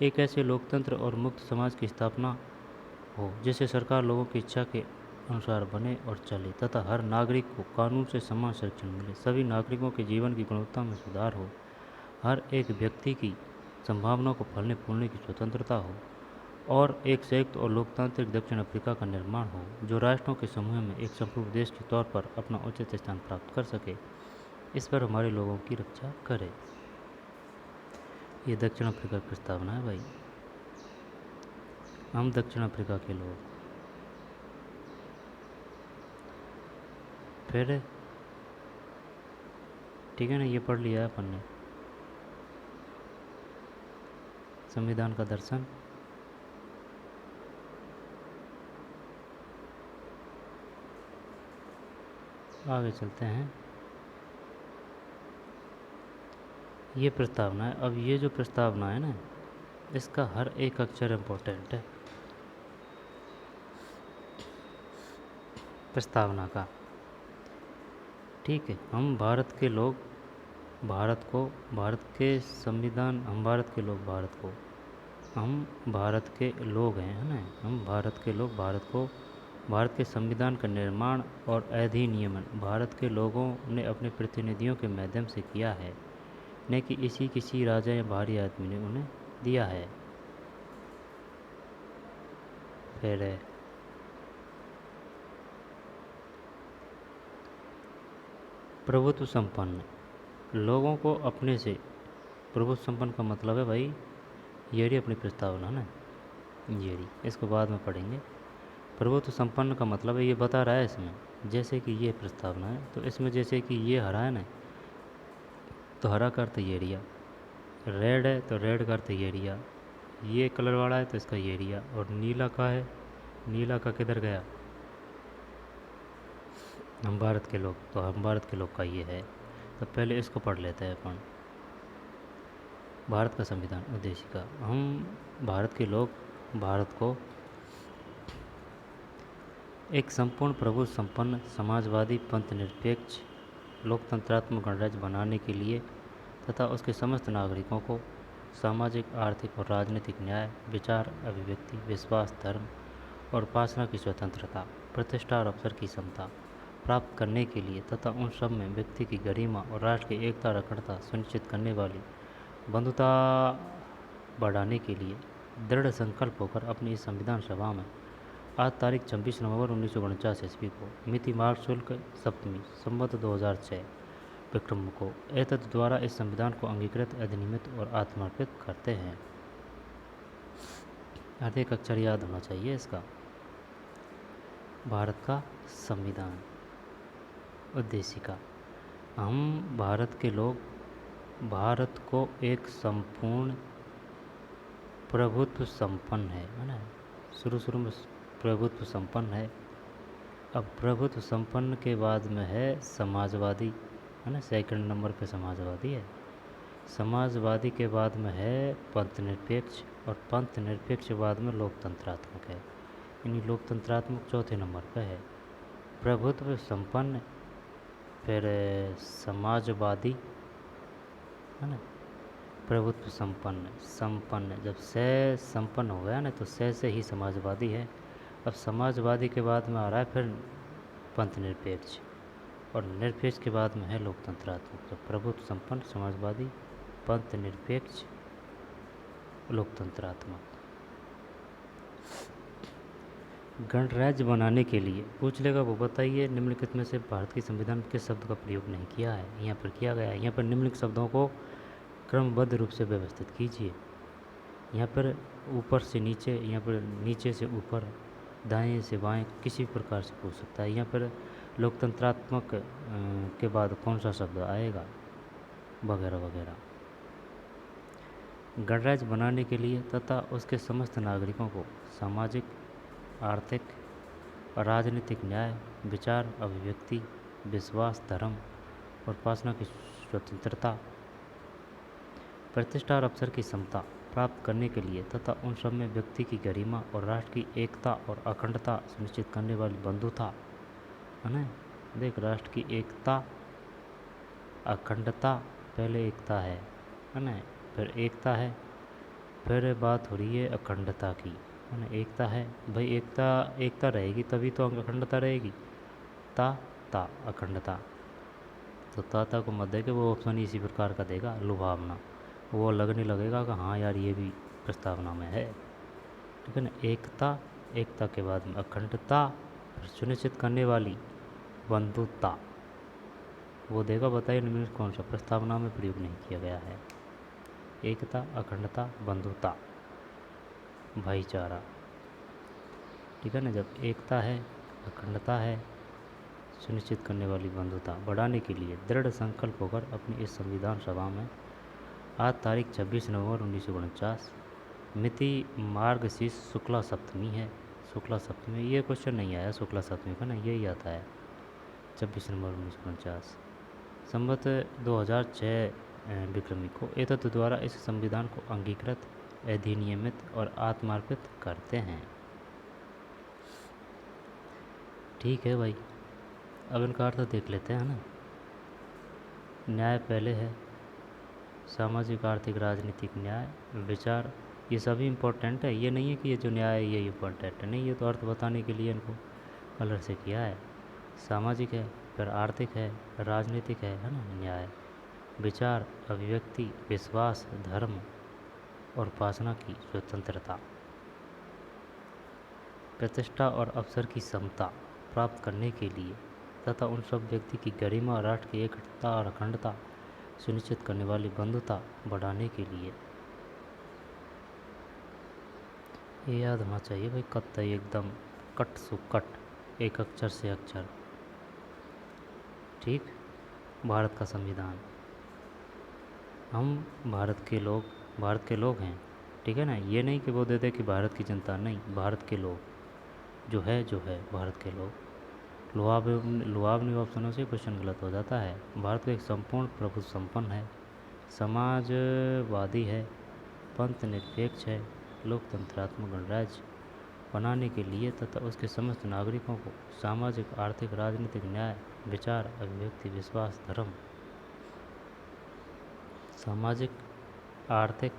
एक ऐसे लोकतंत्र और मुक्त समाज की स्थापना हो जिससे सरकार लोगों की इच्छा के अनुसार बने और चले तथा हर नागरिक को कानून से समान संरक्षण मिले, सभी नागरिकों के जीवन की गुणवत्ता में सुधार हो, हर एक व्यक्ति की संभावना को फलने फूलने की स्वतंत्रता हो और एक संयुक्त और लोकतांत्रिक दक्षिण अफ्रीका का निर्माण हो जो राष्ट्रों के समूह में एक संप्रभु देश के तौर पर अपना उचित स्थान प्राप्त कर सके, इस पर हमारे लोगों की रक्षा करे। ये दक्षिण अफ्रीका की प्रस्तावना है भाई। हम दक्षिण अफ्रीका के लोग। फिर ठीक है ना, ये पढ़ लिया है अपन ने। संविधान का दर्शन। आगे चलते हैं। ये प्रस्तावना है। अब ये जो प्रस्तावना है ना, इसका हर एक अक्षर इम्पोर्टेंट है प्रस्तावना का। ठीक है, हम भारत के लोग भारत को, भारत के संविधान, हम भारत के लोग भारत को, हम भारत के लोग हैं, है ना? हम भारत के लोग भारत को, भारत के संविधान का निर्माण और अधिनियमन भारत के लोगों ने अपने प्रतिनिधियों के माध्यम से किया है। न कि इसी किसी राजा या बाहरी आदमी ने उन्हें दिया है। फिर प्रभुत्व संपन्न, लोगों को अपने से, प्रभुत्व संपन्न का मतलब है भाई ये रही अपनी प्रस्तावना ना, ये रही, इसको बाद में पढ़ेंगे। प्रभुत्व संपन्न का मतलब है ये बता रहा है इसमें, जैसे कि ये प्रस्तावना है तो इसमें जैसे कि ये हरा है ना, तो हरा का अर्थ ये एरिया, रेड है तो रेड का अर्थ ये एरिया, ये कलर वाला है तो इसका ये एरिया, और नीला का है, नीला का किधर गया, हम भारत के लोग, तो हम भारत के लोग का ये है। तो पहले इसको पढ़ लेते हैं अपन। भारत का संविधान उद्देशिका, हम भारत के लोग भारत को एक संपूर्ण प्रभु संपन्न समाजवादी पंथ निरपेक्ष लोकतंत्रात्मक गणराज्य बनाने के लिए तथा उसके समस्त नागरिकों को सामाजिक आर्थिक और राजनीतिक न्याय, विचार अभिव्यक्ति, विश्वास, धर्म और उपासना की स्वतंत्रता, प्रतिष्ठा और अवसर की समता प्राप्त करने के लिए तथा उन सब में व्यक्ति की गरिमा और राष्ट्र की एकता और अखंडता सुनिश्चित करने वाली बंधुता बढ़ाने के लिए दृढ़ संकल्प होकर अपनी इस संविधान सभा में आज तारीख 26 नवंबर 1949 ईस्वी को मिति मार्ग शुल्क सप्तमी संवत 2006 विक्रम को एतद द्वारा इस संविधान को अंगीकृत, अधिनियमित और आत्मर्पित करते हैं। हर एक अक्षर याद होना चाहिए इसका। भारत का संविधान उद्देशिका, हम भारत के लोग भारत को एक संपूर्ण प्रभुत्व संपन्न है ना, शुरू में प्रभुत्व संपन्न है। अब प्रभुत्व संपन्न के बाद में है समाजवादी, है ना, सेकंड नंबर पे समाजवादी है। समाजवादी के बाद में है पंथ निरपेक्ष, और पंथ निरपेक्ष के बाद में लोकतंत्रात्मक है, यानी लोकतंत्रात्मक चौथे नंबर पे है। प्रभुत्व संपन्न, फिर समाजवादी, है ना, प्रभुत्व संपन्न, संपन्न जब से संपन्न हो गया ना तो से ही समाजवादी है। अब समाजवादी के बाद में आ रहा है फिर पंथ निरपेक्ष, और निरपेक्ष के बाद में है लोकतंत्रात्मक। तो प्रभुत्व संपन्न, समाजवादी, पंथ निरपेक्ष, लोकतंत्रात्मक। गणराज्य बनाने के लिए पूछ लेगा वो बताइए निम्नलिखित में से भारत के संविधान में किस शब्द का प्रयोग नहीं किया है। यहाँ पर किया गया है। यहाँ पर निम्नलिखित शब्दों को क्रमबद्ध रूप से व्यवस्थित कीजिए। यहाँ पर ऊपर से नीचे, यहाँ पर नीचे से ऊपर, दाएं से बाएं, किसी प्रकार से पूछ सकता है। यहाँ पर लोकतंत्रात्मक के बाद कौन सा शब्द आएगा, वगैरह वगैरह। गणराज्य बनाने के लिए तथा उसके समस्त नागरिकों को सामाजिक, आर्थिक और राजनीतिक न्याय, विचार अभिव्यक्ति, विश्वास, धर्म और उपासना की स्वतंत्रता, प्रतिष्ठा और अवसर की समता प्राप्त करने के लिए तथा उन सब में व्यक्ति की गरिमा और राष्ट्र की एकता और अखंडता सुनिश्चित करने वाली बंधुता, है ना। देख, राष्ट्र की एकता, अखंडता, पहले एकता है ना, फिर एकता है, फिर बात हो रही है अखंडता की, है ना। एकता है भाई, एकता रहेगी तभी तो अखंडता रहेगी। ता अखंडता, तो ता को मत दे के वो ऑप्शन इसी प्रकार का देगा, लुभावना, वो लगने लगेगा कि हाँ यार ये भी प्रस्तावना में है, ठीक है ना। एकता के बाद में अखंडता, सुनिश्चित करने वाली बंधुता, वो देगा। बताइए निम्नलिखित कौन सा प्रस्तावना में प्रयोग नहीं किया गया है। एकता, अखंडता, बंधुता, भाईचारा, ठीक है ना। जब एकता है, अखंडता है, सुनिश्चित करने वाली बंधुता बढ़ाने के लिए दृढ़ संकल्प होकर अपनी इस संविधान सभा में आज तारीख 26 नवंबर 1949 मिति मार्गशीर्ष शुक्ला सप्तमी है। शुक्ला सप्तमी, ये क्वेश्चन नहीं आया शुक्ला सप्तमी का ना, यही आता है 26 नवंबर 1949 संवत 2006 विक्रमी को एतत् द्वारा इस संविधान को अंगीकृत, अधिनियमित और आत्मार्पित करते हैं। ठीक है भाई, अब इनका अर्थ देख लेते हैं ना। न्याय पहले है, सामाजिक, आर्थिक, राजनीतिक न्याय, विचार, ये सभी इम्पोर्टेंट है। ये नहीं है कि ये जो न्याय है ये इम्पोर्टेंट है, नहीं, ये तो अर्थ बताने के लिए इनको कलर से किया है। सामाजिक है, फिर आर्थिक है, राजनीतिक है ना, न्याय, विचार, अभिव्यक्ति, विश्वास, धर्म और उपासना की स्वतंत्रता। प्रतिष्ठा और अवसर की समता प्राप्त करने के लिए तथा उन सब व्यक्ति की गरिमा, राष्ट्र की एकता और अखंडता सुनिश्चित करने वाली बंधुता बढ़ाने के लिए। ये याद होना चाहिए भाई, कतई एकदम कट सु कट, एक अक्षर से अक्षर। ठीक। भारत का संविधान, हम भारत के लोग हैं, ठीक है ना। ये नहीं कि वो दे दे कि भारत की जनता, नहीं, भारत के लोग जो है भारत के लोग। लुआबनी ऑप्शनों से क्वेश्चन गलत हो जाता है। भारत एक संपूर्ण प्रभुत्व संपन्न है, समाजवादी है, पंथ निरपेक्ष है, लोकतंत्रात्मक गणराज्य बनाने के लिए तथा उसके समस्त नागरिकों को सामाजिक, आर्थिक, राजनीतिक न्याय, विचार, अभिव्यक्ति, विश्वास, धर्म, सामाजिक, आर्थिक,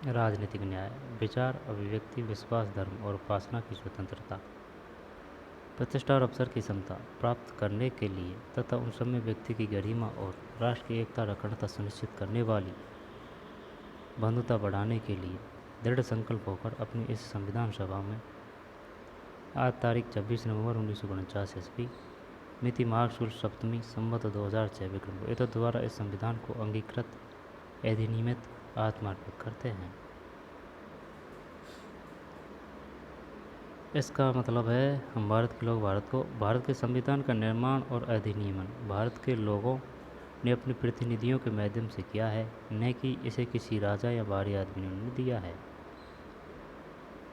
राजनीतिक न्याय, विचार, अभिव्यक्ति, विश्वास, धर्म और उपासना की स्वतंत्रता, प्रतिष्ठा और अवसर की समता प्राप्त करने के लिए तथा उन सब में व्यक्ति की गरिमा और राष्ट्र की एकता और अखंडता सुनिश्चित करने वाली बंधुता बढ़ाने के लिए दृढ़ संकल्प होकर अपनी इस संविधान सभा में आज तारीख 26 नवंबर 1949 ईस्वी, मिति माघ शुक्ल सप्तमी, संवत 2006 विक्रम एतद द्वारा इस संविधान को अंगीकृत, अधिनियमित, आत्मार्पित करते हैं। इसका मतलब है हम भारत के लोग भारत के संविधान का निर्माण और अधिनियमन भारत के लोगों ने अपने प्रतिनिधियों के माध्यम से किया है, न कि इसे किसी राजा या बाहरी आदमी ने दिया है।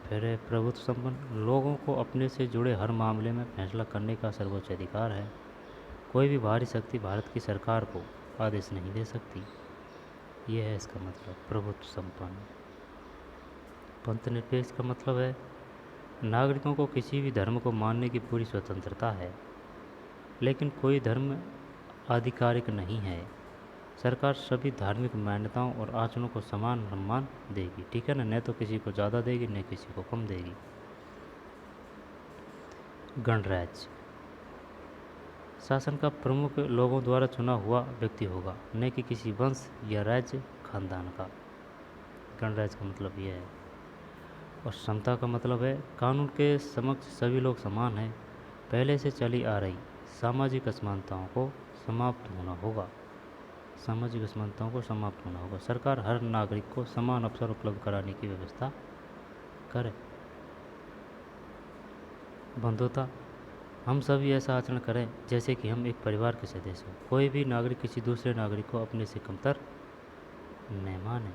फिर प्रभुत्व संपन्न, लोगों को अपने से जुड़े हर मामले में फैसला करने का सर्वोच्च अधिकार है। कोई भी बाहरी शक्ति भारत की सरकार को आदेश नहीं दे सकती। यह है इसका मतलब प्रभुत्व संपन्न। पंथ निरपेक्ष का मतलब है नागरिकों को किसी भी धर्म को मानने की पूरी स्वतंत्रता है, लेकिन कोई धर्म आधिकारिक नहीं है। सरकार सभी धार्मिक मान्यताओं और आचरणों को समान सम्मान देगी, ठीक है ना, न तो किसी को ज़्यादा देगी न किसी को कम देगी। गणराज्य, शासन का प्रमुख लोगों द्वारा चुना हुआ व्यक्ति होगा, न कि किसी वंश या राज्य खानदान का। गणराज्य का मतलब यह है। और समता का मतलब है कानून के समक्ष सभी लोग समान हैं। पहले से चली आ रही सामाजिक असमानताओं को समाप्त होना होगा। सरकार हर नागरिक को समान अवसर उपलब्ध कराने की व्यवस्था करे। बंधुता, हम सभी ऐसा आचरण करें जैसे कि हम एक परिवार के सदस्य हों। कोई भी नागरिक किसी दूसरे नागरिक को अपने से कमतर न माने।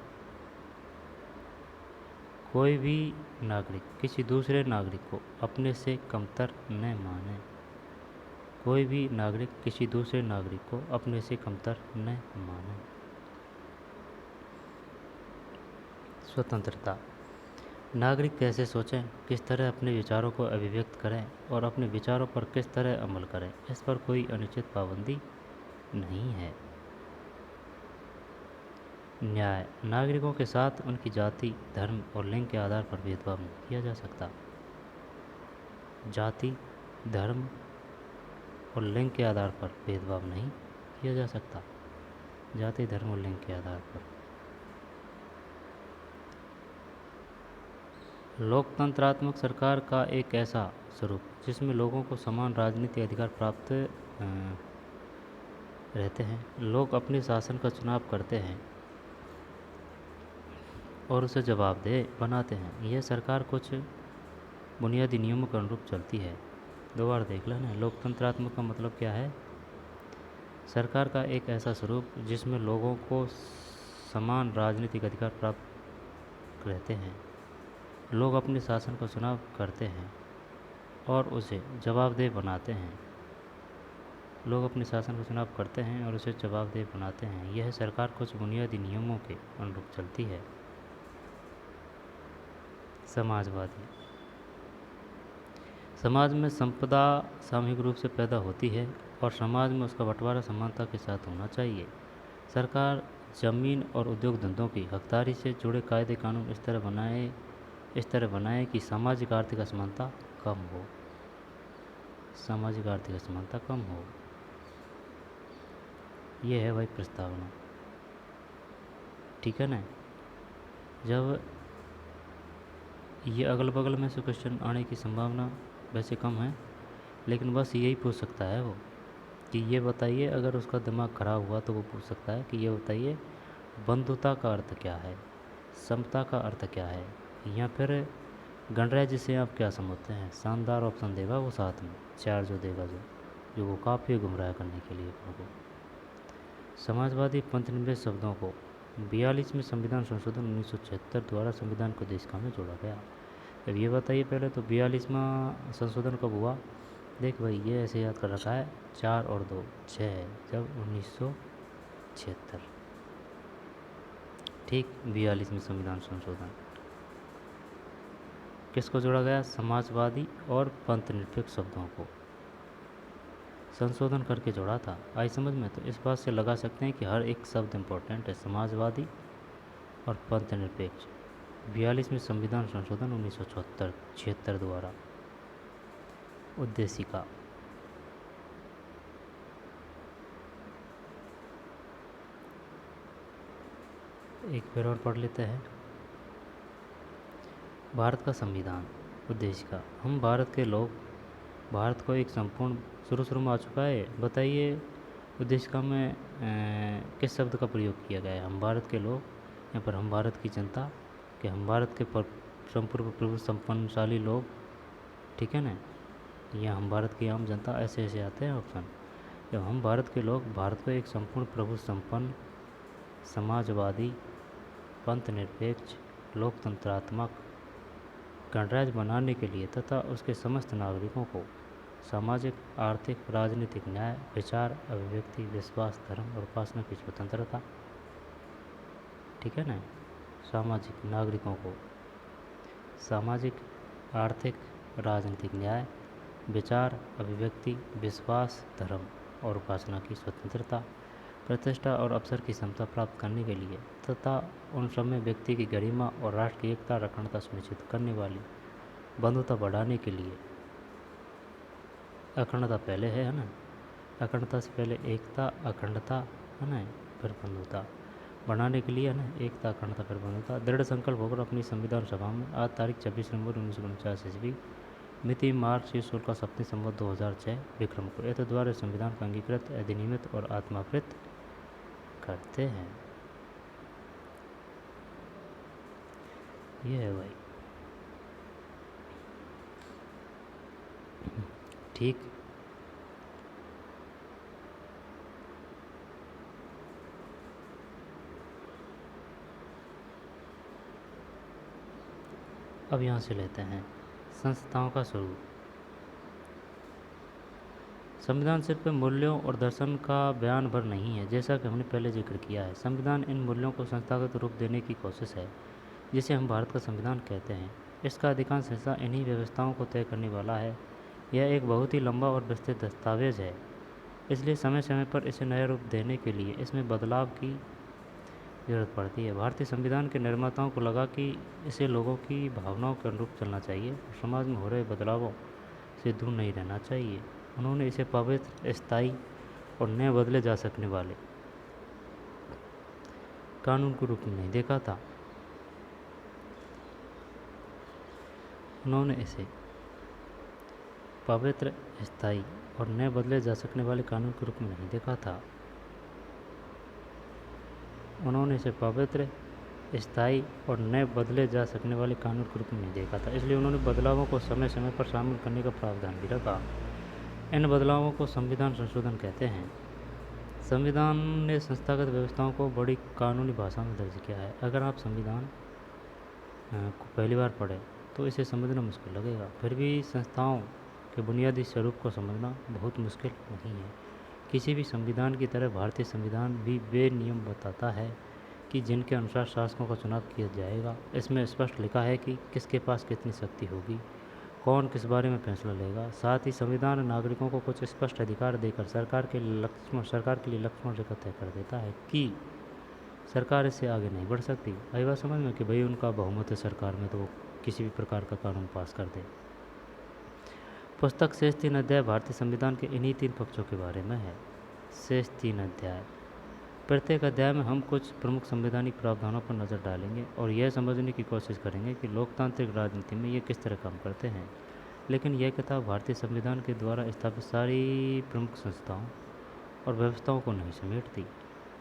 कोई भी नागरिक किसी दूसरे नागरिक को अपने से कमतर न माने। कोई भी नागरिक किसी दूसरे नागरिक को अपने से कमतर न माने। स्वतंत्रता, नागरिक कैसे सोचें, किस तरह अपने विचारों को अभिव्यक्त करें और अपने विचारों पर किस तरह अमल करें, इस पर कोई अनुचित पाबंदी नहीं है। न्याय, नागरिकों के साथ उनकी जाति, धर्म और लिंग के आधार पर भेदभाव नहीं किया जा सकता। जाति, धर्म और लिंग के आधार पर भेदभाव नहीं किया जा सकता। जाति, धर्म और लिंग के आधार पर। लोकतंत्रात्मक सरकार का एक ऐसा स्वरूप जिसमें लोगों को समान राजनीतिक अधिकार प्राप्त रहते हैं। लोग अपने शासन का चुनाव करते हैं और उसे जवाबदेह बनाते हैं। यह सरकार कुछ बुनियादी नियमों के अनुरूप चलती है। दोबारा देख लेना, लोकतंत्रात्मक का मतलब क्या है? सरकार का एक ऐसा स्वरूप जिसमें लोगों को समान राजनीतिक अधिकार प्राप्त रहते हैं। लोग अपने शासन का चुनाव करते हैं और उसे जवाबदेह बनाते हैं। लोग अपने शासन का चुनाव करते हैं और उसे जवाबदेह बनाते हैं। यह सरकार कुछ बुनियादी नियमों के अनुरूप चलती है। समाजवादी, समाज में संपदा सामूहिक रूप से पैदा होती है और समाज में उसका बंटवारा समानता के साथ होना चाहिए। सरकार जमीन और उद्योग धंधों की हकदारी से जुड़े कायदे कानून इस तरह बनाए कि सामाजिक आर्थिक असमानता कम हो। ये है भाई प्रस्तावना, ठीक है ना। जब ये अगल बगल में से क्वेश्चन आने की संभावना वैसे कम है, लेकिन बस यही पूछ सकता है वो कि ये बताइए, अगर उसका दिमाग खराब हुआ तो वो पूछ सकता है कि ये बताइए बंधुता का अर्थ क्या है, समता का अर्थ क्या है, या फिर गणराज्य से आप क्या समझते हैं। शानदार ऑप्शन देगा वो साथ में, चार जो देगा, जो वो काफ़ी गुमराह करने के लिए अपने को। समाजवादी पंथनिवेश शब्दों को 42 में संविधान संशोधन 1976 द्वारा संविधान को देशिका में जोड़ा गया। अब ये बताइए पहले तो 42वां संशोधन कब हुआ। देख भाई ये ऐसे याद कर रखा है, 4 और 2 6 है, जब 1976, ठीक। 42 में संविधान संशोधन किसको जोड़ा गया, समाजवादी और पंथनिरपेक्ष शब्दों को संशोधन करके जोड़ा था। आई समझ में। तो इस बात से लगा सकते हैं कि हर एक शब्द इम्पोर्टेंट है, समाजवादी और पंथनिरपेक्ष। 42 में संविधान संशोधन 1976 द्वारा उद्देशिका। एक बार और पढ़ लेते हैं। भारत का संविधान उद्देशिका। हम भारत के लोग, भारत को एक संपूर्ण, शुरू में आ चुका है, बताइए उद्देशिका में किस शब्द का प्रयोग किया गया है। हम भारत के लोग, यहाँ पर हम भारत की जनता, कि हम भारत के संपूर्ण प्रभु संपन्नशाली लोग, ठीक है ना, या हम भारत की आम जनता, ऐसे ऐसे आते हैं ऑप्शन। जब हम भारत के लोग भारत को एक संपूर्ण प्रभु संपन्न, समाजवादी, पंथनिरपेक्ष, लोकतंत्रात्मक गणराज्य बनाने के लिए तथा उसके समस्त नागरिकों को सामाजिक, आर्थिक, राजनीतिक न्याय, विचार, अभिव्यक्ति, विश्वास, धर्म और उपासना की स्वतंत्रता, ठीक है ना, सामाजिक नागरिकों को सामाजिक, आर्थिक, राजनीतिक न्याय, विचार, अभिव्यक्ति, विश्वास, धर्म और उपासना की स्वतंत्रता, प्रतिष्ठा और अवसर की क्षमता प्राप्त करने के लिए तथा उन सब में व्यक्ति की गरिमा और राष्ट्र की एकता और अखंडता सुनिश्चित करने वाली बंधुता बढ़ाने के लिए, अखंडता पहले है ना, अखंडता से पहले एकता, अखंडता, है ना, फिर बंधुता बढ़ाने के लिए, है ना, एकता, अखंडता, फिर बंधुता, दृढ़ संकल्प होकर अपनी संविधान सभा में आज तारीख 26 नवंबर 1949 ईस्वी, मिति मार्च से शुल्क सप्तमी संवत 2006 विक्रम को एतद द्वारा संविधान का अंगीकृत, अधिनियमित और आत्माकृत करते हैं। ये है भाई, ठीक। अब यहाँ से लेते हैं संस्थाओं का स्वरूप। संविधान सिर्फ मूल्यों और दर्शन का बयान भर नहीं है, जैसा कि हमने पहले जिक्र किया है। संविधान इन मूल्यों को संस्थागत रूप देने की कोशिश है, जिसे हम भारत का संविधान कहते हैं। इसका अधिकांश हिस्सा इन्हीं व्यवस्थाओं को तय करने वाला है। यह एक बहुत ही लंबा और विस्तृत दस्तावेज है, इसलिए समय समय पर इसे नया रूप देने के लिए इसमें बदलाव की ज़रूरत पड़ती है। भारतीय संविधान के निर्माताओं को लगा कि इसे लोगों की भावनाओं के अनुरूप चलना चाहिए और समाज में हो रहे बदलावों से दूर नहीं रहना चाहिए। उन्होंने इसे पवित्र, स्थायी और नए बदले जा सकने वाले कानून के रूप में नहीं देखा था। उन्होंने इसे पवित्र, स्थायी और नए बदले जा सकने वाले कानून के रूप में नहीं देखा था। उन्होंने इसे पवित्र, स्थायी और नए बदले जा सकने वाले कानून के रूप में नहीं देखा था, इसलिए उन्होंने बदलावों को समय समय पर शामिल करने का प्रावधान भी रखा। इन बदलावों को संविधान संशोधन कहते हैं। संविधान ने संस्थागत व्यवस्थाओं को बड़ी कानूनी भाषा में दर्ज किया है। अगर आप संविधान को पहली बार पढ़ें तो इसे समझना मुश्किल लगेगा, फिर भी संस्थाओं के बुनियादी स्वरूप को समझना बहुत मुश्किल नहीं है। किसी भी संविधान की तरह भारतीय संविधान भी वे नियम बताता है कि जिनके अनुसार शासकों का चुनाव किया जाएगा। इसमें स्पष्ट लिखा है कि किसके पास कितनी शक्ति होगी, कौन किस बारे में फैसला लेगा। साथ ही संविधान नागरिकों को कुछ स्पष्ट अधिकार देकर सरकार के लिए लक्ष्मण रेखा तय कर देता है कि सरकार इससे आगे नहीं बढ़ सकती। आई बात समझ में कि भाई उनका बहुमत है सरकार में, तो वो किसी भी प्रकार का कानून पास कर दे। पुस्तक शेष 3 अध्याय भारतीय संविधान के इन्हीं 3 पक्षों के बारे में है। शेष 3 अध्याय प्रत्येक अध्याय में हम कुछ प्रमुख संवैधानिक प्रावधानों पर नज़र डालेंगे और यह समझने की कोशिश करेंगे कि लोकतांत्रिक राजनीति में ये किस तरह काम करते हैं। लेकिन यह किताब भारतीय संविधान के द्वारा स्थापित सारी प्रमुख संस्थाओं और व्यवस्थाओं को नहीं समेटती।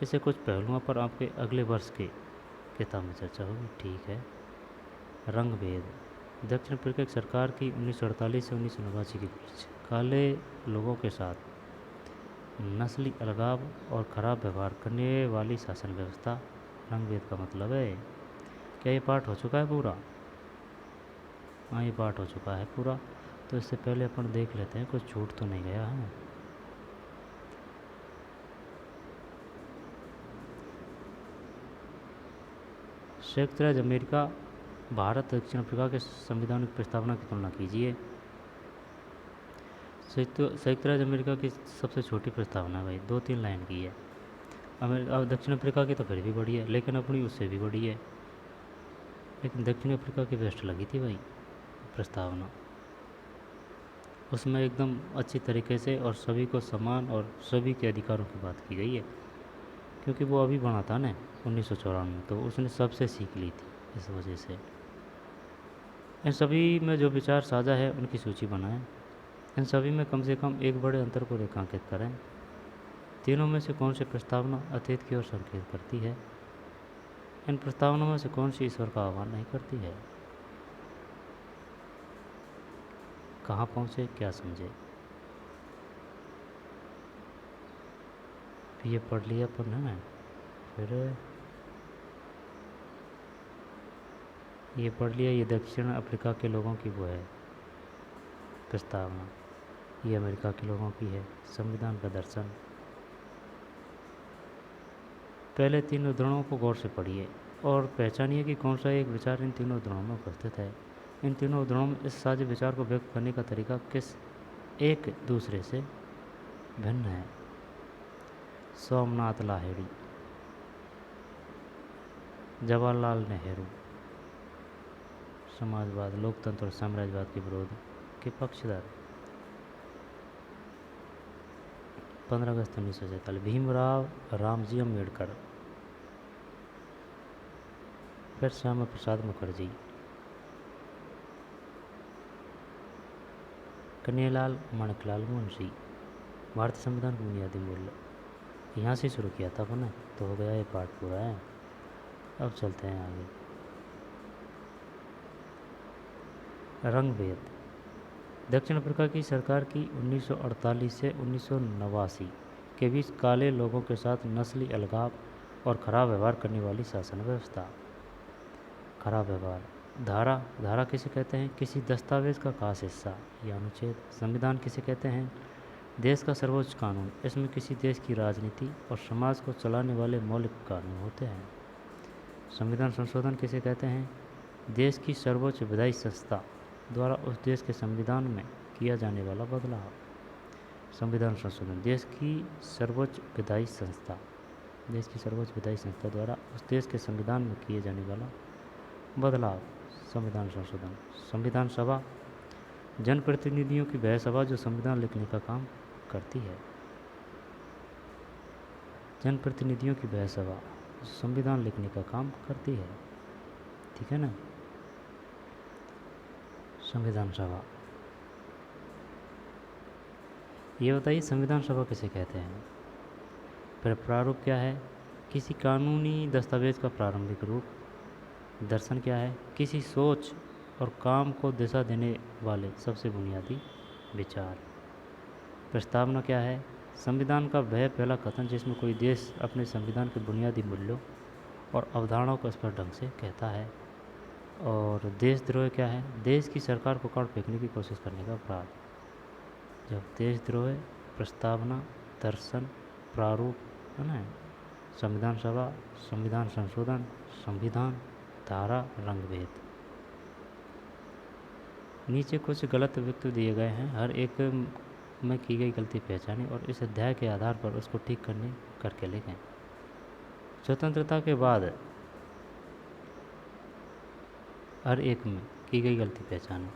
इससे कुछ पहलुओं पर आपके अगले वर्ष के किताब में चर्चा होगी। ठीक है। रंग भेद। दक्षिण अफ्रीका की सरकार की 1948 से 1989 के बीच काले लोगों के साथ नस्ली अलगाव और ख़राब व्यवहार करने वाली शासन व्यवस्था। रंग भेद का मतलब है, क्या ये पाठ हो चुका है पूरा? हाँ, ये पाठ हो चुका है पूरा। तो इससे पहले अपन देख लेते हैं कुछ छूट तो नहीं गया है। संयुक्त राज्य अमेरिका भारत दक्षिण अफ्रीका के संविधान की प्रस्तावना की तुलना कीजिए। संयुक्त राज्य अमेरिका की सबसे छोटी प्रस्तावना भाई 2-3 लाइन की है। दक्षिण अफ्रीका की तो फिर भी बड़ी है, लेकिन अपनी उससे भी बड़ी है। लेकिन दक्षिण अफ्रीका की बेस्ट लगी थी भाई प्रस्तावना। उसमें एकदम अच्छी तरीके से और सभी को समान और सभी के अधिकारों की बात की गई है, क्योंकि वो अभी बना था ना 1994 में, तो उसने सबसे सीख ली थी। इस वजह से इन सभी में जो विचार साझा है उनकी सूची बनाएं। इन सभी में कम से कम एक बड़े अंतर को रेखांकित करें। तीनों में से कौन सी प्रस्तावना अतीत की ओर संकेत करती है? इन प्रस्तावनाओं में से कौन सी ईश्वर का आह्वान नहीं करती है? कहाँ पहुँचे, क्या समझे? ये पढ़ लिया अपन है। फिर ये पढ़ लिया, ये दक्षिण अफ्रीका के लोगों की वो है प्रस्तावना, ये अमेरिका के लोगों की है। संविधान का दर्शन। पहले तीन उद्धरणों को गौर से पढ़िए और पहचानिए कि कौन सा एक विचार इन तीनों उद्धरणों में उपस्थित है। इन तीनों उद्धरणों में इस साझे विचार को व्यक्त करने का तरीका किस एक दूसरे से भिन्न है। सोमनाथ लाहिड़ी, जवाहरलाल नेहरू समाजवाद, लोकतंत्र और साम्राज्यवाद के विरोध के पक्षधर। 15 अगस्त 1947। भीमराव रामजी अम्बेडकर, फिर श्यामा प्रसाद मुखर्जी, कन्हैयालाल माणिकलाल मुंशी। भारतीय संविधान के बुनियादी मूल्य, यहाँ से शुरू किया था अपने, तो हो गया ये पार्ट पूरा है। अब चलते हैं आगे। रंग भेद। दक्षिण अफ्रीका की सरकार की 1948 से 1989 के बीच काले लोगों के साथ नस्ली अलगाव और खराब व्यवहार करने वाली शासन व्यवस्था। खराब व्यवहार। धारा किसे कहते हैं? किसी दस्तावेज का खास हिस्सा या अनुच्छेद। संविधान किसे कहते हैं? देश का सर्वोच्च कानून। इसमें किसी देश की राजनीति और समाज को चलाने वाले मौलिक कानून होते हैं। संविधान संशोधन किसे कहते हैं? देश की सर्वोच्च विधायी संस्था द्वारा उस देश के संविधान में किया जाने वाला बदलाव। संविधान संशोधन देश की सर्वोच्च विधायी संस्था द्वारा उस देश के संविधान में किए जाने वाला बदलाव। संविधान संशोधन। संविधान सभा जनप्रतिनिधियों की वह सभा जो संविधान लिखने का काम करती है। जनप्रतिनिधियों की वह सभा संविधान लिखने का काम करती है, ठीक है ना। संविधान सभा, ये बताइए संविधान सभा किसे कहते हैं? फिर प्रारूप क्या है? किसी कानूनी दस्तावेज का प्रारंभिक रूप। दर्शन क्या है? किसी सोच और काम को दिशा देने वाले सबसे बुनियादी विचार। प्रस्तावना क्या है? संविधान का वह पहला कथन जिसमें कोई देश अपने संविधान के बुनियादी मूल्यों और अवधारणाओं को स्पष्ट ढंग से कहता है। और देशद्रोह क्या है? देश की सरकार को काट फेंकने की कोशिश करने का अपराध। जब देशद्रोह, प्रस्तावना, दर्शन, प्रारूप है ना, संविधान सभा, संविधान संशोधन, संविधान, धारा, रंग भेद। नीचे कुछ गलत वक्तव्य दिए गए हैं, हर एक में की गई गलती पहचानें और इस अध्याय के आधार पर उसको ठीक करके लिखें। स्वतंत्रता के बाद हर एक में की गई गलती पहचानें।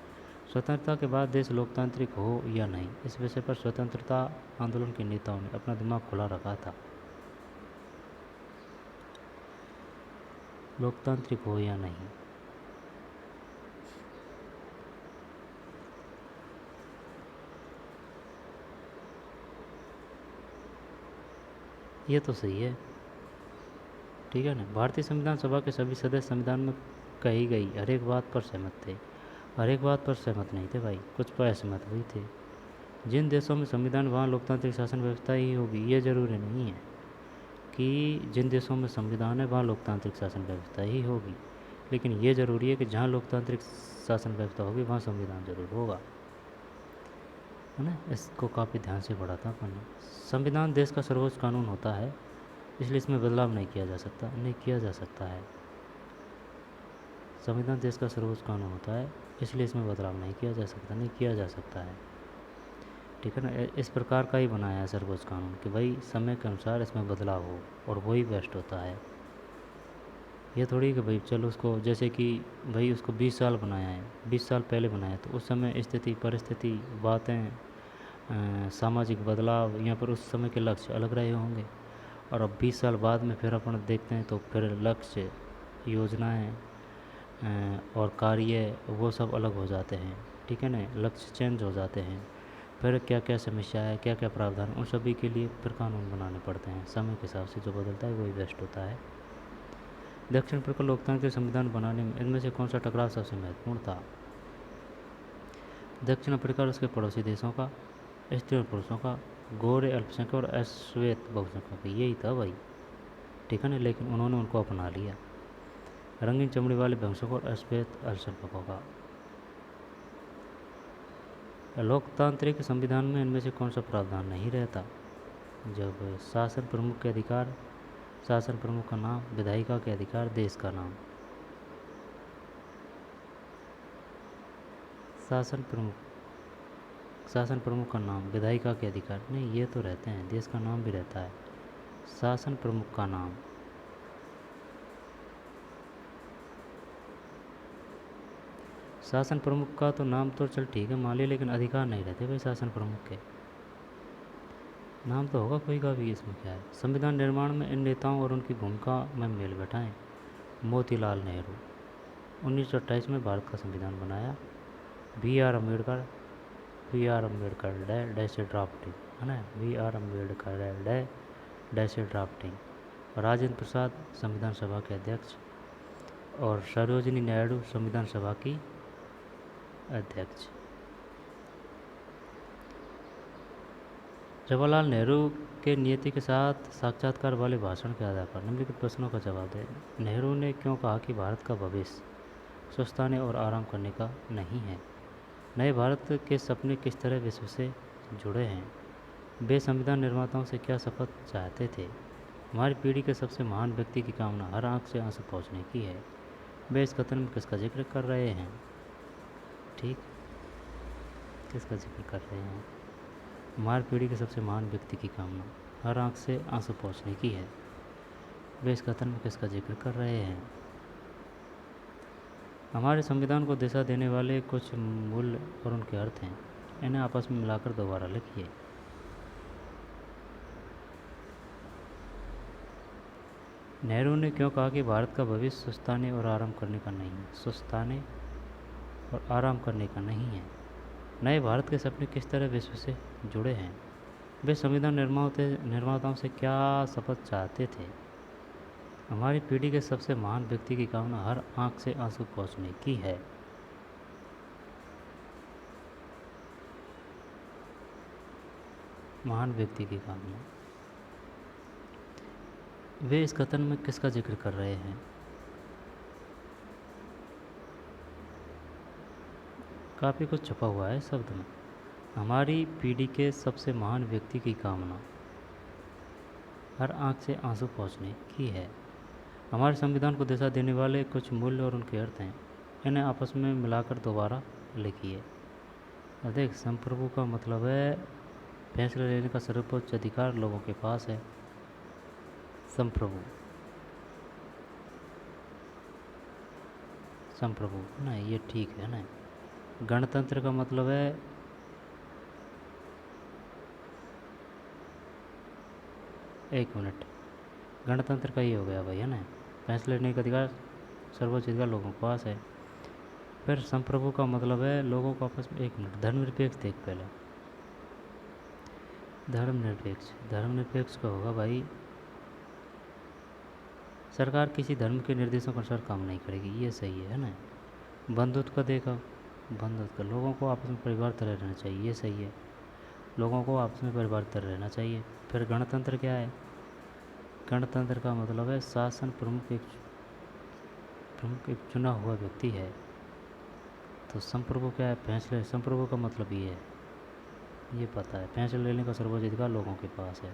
स्वतंत्रता के बाद देश लोकतांत्रिक हो या नहीं, इस विषय पर स्वतंत्रता आंदोलन के नेताओं ने अपना दिमाग खुला रखा था। लोकतांत्रिक हो या नहीं। ये तो सही है, ठीक है ना। भारतीय संविधान सभा के सभी सदस्य संविधान में कही गई हर एक बात पर सहमत थे। हर एक बात पर सहमत नहीं थे भाई, कुछ पर असहमत भी थे। जिन देशों में संविधान वहाँ लोकतांत्रिक शासन व्यवस्था ही होगी, ये ज़रूरी नहीं है कि जिन देशों में संविधान है वहाँ लोकतांत्रिक शासन व्यवस्था ही होगी, लेकिन ये ज़रूरी है कि जहाँ लोकतांत्रिक शासन व्यवस्था होगी वहाँ संविधान जरूर होगा, है ना। इसको काफ़ी ध्यान से पढ़ा था अपन ने। संविधान देश का सर्वोच्च कानून होता है, इसलिए इसमें बदलाव नहीं किया जा सकता, नहीं किया जा सकता है। संविधान देश का सर्वोच्च कानून होता है, इसलिए इसमें बदलाव नहीं किया जा सकता, नहीं किया जा सकता है, ठीक है ना। इस प्रकार का ही बनाया है सर्वोच्च कानून कि भाई समय के अनुसार इसमें बदलाव हो और वही बेस्ट होता है। ये थोड़ी कि भाई चलो उसको, जैसे कि भाई उसको 20 साल बनाया है, 20 साल पहले बनाया तो उस समय स्थिति परिस्थिति बातें सामाजिक बदलाव यहाँ पर उस समय के लक्ष्य अलग रहे होंगे, और अब 20 साल बाद में फिर अपन देखते हैं तो फिर लक्ष्य योजनाएं और कार्य वो सब अलग हो जाते हैं, ठीक है ना। लक्ष्य चेंज हो जाते हैं, फिर क्या क्या समस्या है, क्या क्या प्रावधान, उन सभी के लिए फिर कानून बनाने पड़ते हैं। समय के हिसाब से जो बदलता है वही बेस्ट होता है। दक्षिण अफ्रीका लोकतांत्रिक संविधान बनाने में इनमें से कौन सा टकराव सबसे महत्वपूर्ण था? दक्षिण अफ्रीका और उसके पड़ोसी देशों का, स्त्री और पुरुषों का, गोरे अल्पसंख्यक और अश्वेत बहुसंख्यक का, यही था भाई, ठीक है ना। लेकिन उन्होंने उनको अपना लिया, रंगीन चमड़ी वाले बहुसंख्यक और अश्वेत अल्पसंख्यकों का। लोकतांत्रिक संविधान में इनमें से कौन सा प्रावधान नहीं रहता? जब शासन प्रमुख के अधिकार, शासन प्रमुख का नाम, विधायिका के अधिकार, देश का नाम। शासन प्रमुख का नाम, विधायिका के अधिकार नहीं, ये तो रहते हैं, देश का नाम भी रहता है। शासन प्रमुख का नाम, शासन प्रमुख का तो नाम तो चल ठीक है मान लिया, लेकिन अधिकार नहीं रहते भाई शासन प्रमुख के। नाम तो होगा कोई का भी, इसमें क्या है। संविधान निर्माण में इन नेताओं और उनकी भूमिका में मेल बैठाएं। मोतीलाल नेहरू, 1928 में भारत का संविधान बनाया। B R Ambedkar dash drafting, है ना, B R Ambedkar dash drafting. Rajendra Prasad संविधान सभा के अध्यक्ष, और सरोजिनी नायडू संविधान सभा की अध्यक्ष। जवाहरलाल नेहरू के नियति के साथ साक्षात्कार वाले भाषण के आधार पर निम्नलिखित प्रश्नों का जवाब दें। नेहरू ने क्यों कहा कि भारत का भविष्य स्वस्थाने और आराम करने का नहीं है? नए भारत के सपने किस तरह विश्व से जुड़े हैं? वे संविधान निर्माताओं से क्या शपथ चाहते थे? हमारी पीढ़ी के सबसे महान व्यक्ति की कामना हर आंख से आंसू पहुँचने की है। वे इस कथन में किसका जिक्र कर रहे हैं? ठीक, किसका जिक्र कर रहे हैं? हमारी पीढ़ी के सबसे महान व्यक्ति की कामना हर आंख से आंसू पहुँचने की है। वे इस कथन में किसका जिक्र कर रहे हैं? हमारे संविधान को दिशा देने वाले कुछ मूल्य और उनके अर्थ हैं, इन्हें आपस में मिलाकर दोबारा लिखिए। नेहरू ने क्यों कहा कि भारत का भविष्य सुस्ताने और आराम करने का नहीं है? सुस्ताने और आराम करने का नहीं है। नए भारत के सपने किस तरह विश्व से जुड़े हैं? वे संविधान निर्माताओं से क्या शपथ चाहते थे? हमारी पीढ़ी के सबसे महान व्यक्ति की कामना हर आंख से आंसू पहुँचने की है। महान व्यक्ति की कामना, वे इस कथन में किसका जिक्र कर रहे हैं? काफ़ी कुछ छुपा हुआ है शब्द में। हमारी पीढ़ी के सबसे महान व्यक्ति की कामना हर आंख से आंसू पहुँचने की है। हमारे संविधान को दिशा देने वाले कुछ मूल्य और उनके अर्थ हैं, इन्हें आपस में मिलाकर दोबारा लिखिए। देख, संप्रभु का मतलब है फैसला लेने का सर्वोच्च अधिकार लोगों के पास है। संप्रभु ना, ये ठीक है ना। गणतंत्र का मतलब है एक मिनट, गणतंत्र का ही हो गया भाई, है ना, फैसला लेने का अधिकार सर्वोच्च अधिकार लोगों के पास है। फिर संप्रभु का मतलब है लोगों को आपस में, एक मिनट, धर्मनिरपेक्ष देख पहले। धर्मनिरपेक्ष का होगा भाई, सरकार किसी धर्म के निर्देशों के अनुसार काम नहीं करेगी, ये सही है ना। बंधुत्व का देखा, बंधुत्व का लोगों को आपस में परिवार तरह रहना चाहिए, ये सही है, लोगों को आपस में परिवार तरह रहना चाहिए। फिर गणतंत्र क्या है? गणतंत्र का मतलब है शासन प्रमुख एक चुना हुआ व्यक्ति है। तो संप्रभु क्या है? फैसले, संप्रभु का मतलब ये है, ये पता है, फैसले लेने का सर्वोच्च अधिकार लोगों के पास है।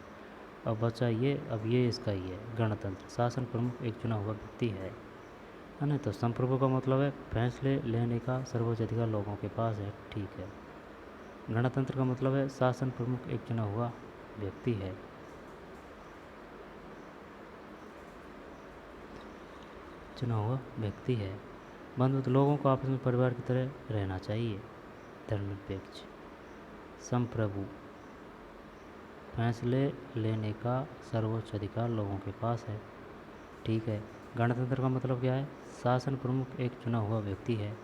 अब बचा ये, अब ये इसका ही है, गणतंत्र, शासन प्रमुख एक चुना हुआ व्यक्ति है ना। तो संप्रभु का मतलब है फैसले लेने का सर्वोच्च अधिकार लोगों के पास है, ठीक है। गणतंत्र का मतलब है शासन प्रमुख एक चुना हुआ व्यक्ति है। चुना हुआ व्यक्ति है। बंधुत्व, लोगों को आपस में परिवार की तरह रहना चाहिए। धर्मनिरपेक्ष। संप्रभु, फैसले लेने का सर्वोच्च अधिकार लोगों के पास है, ठीक है। गणतंत्र का मतलब क्या है? शासन प्रमुख एक चुना हुआ व्यक्ति है।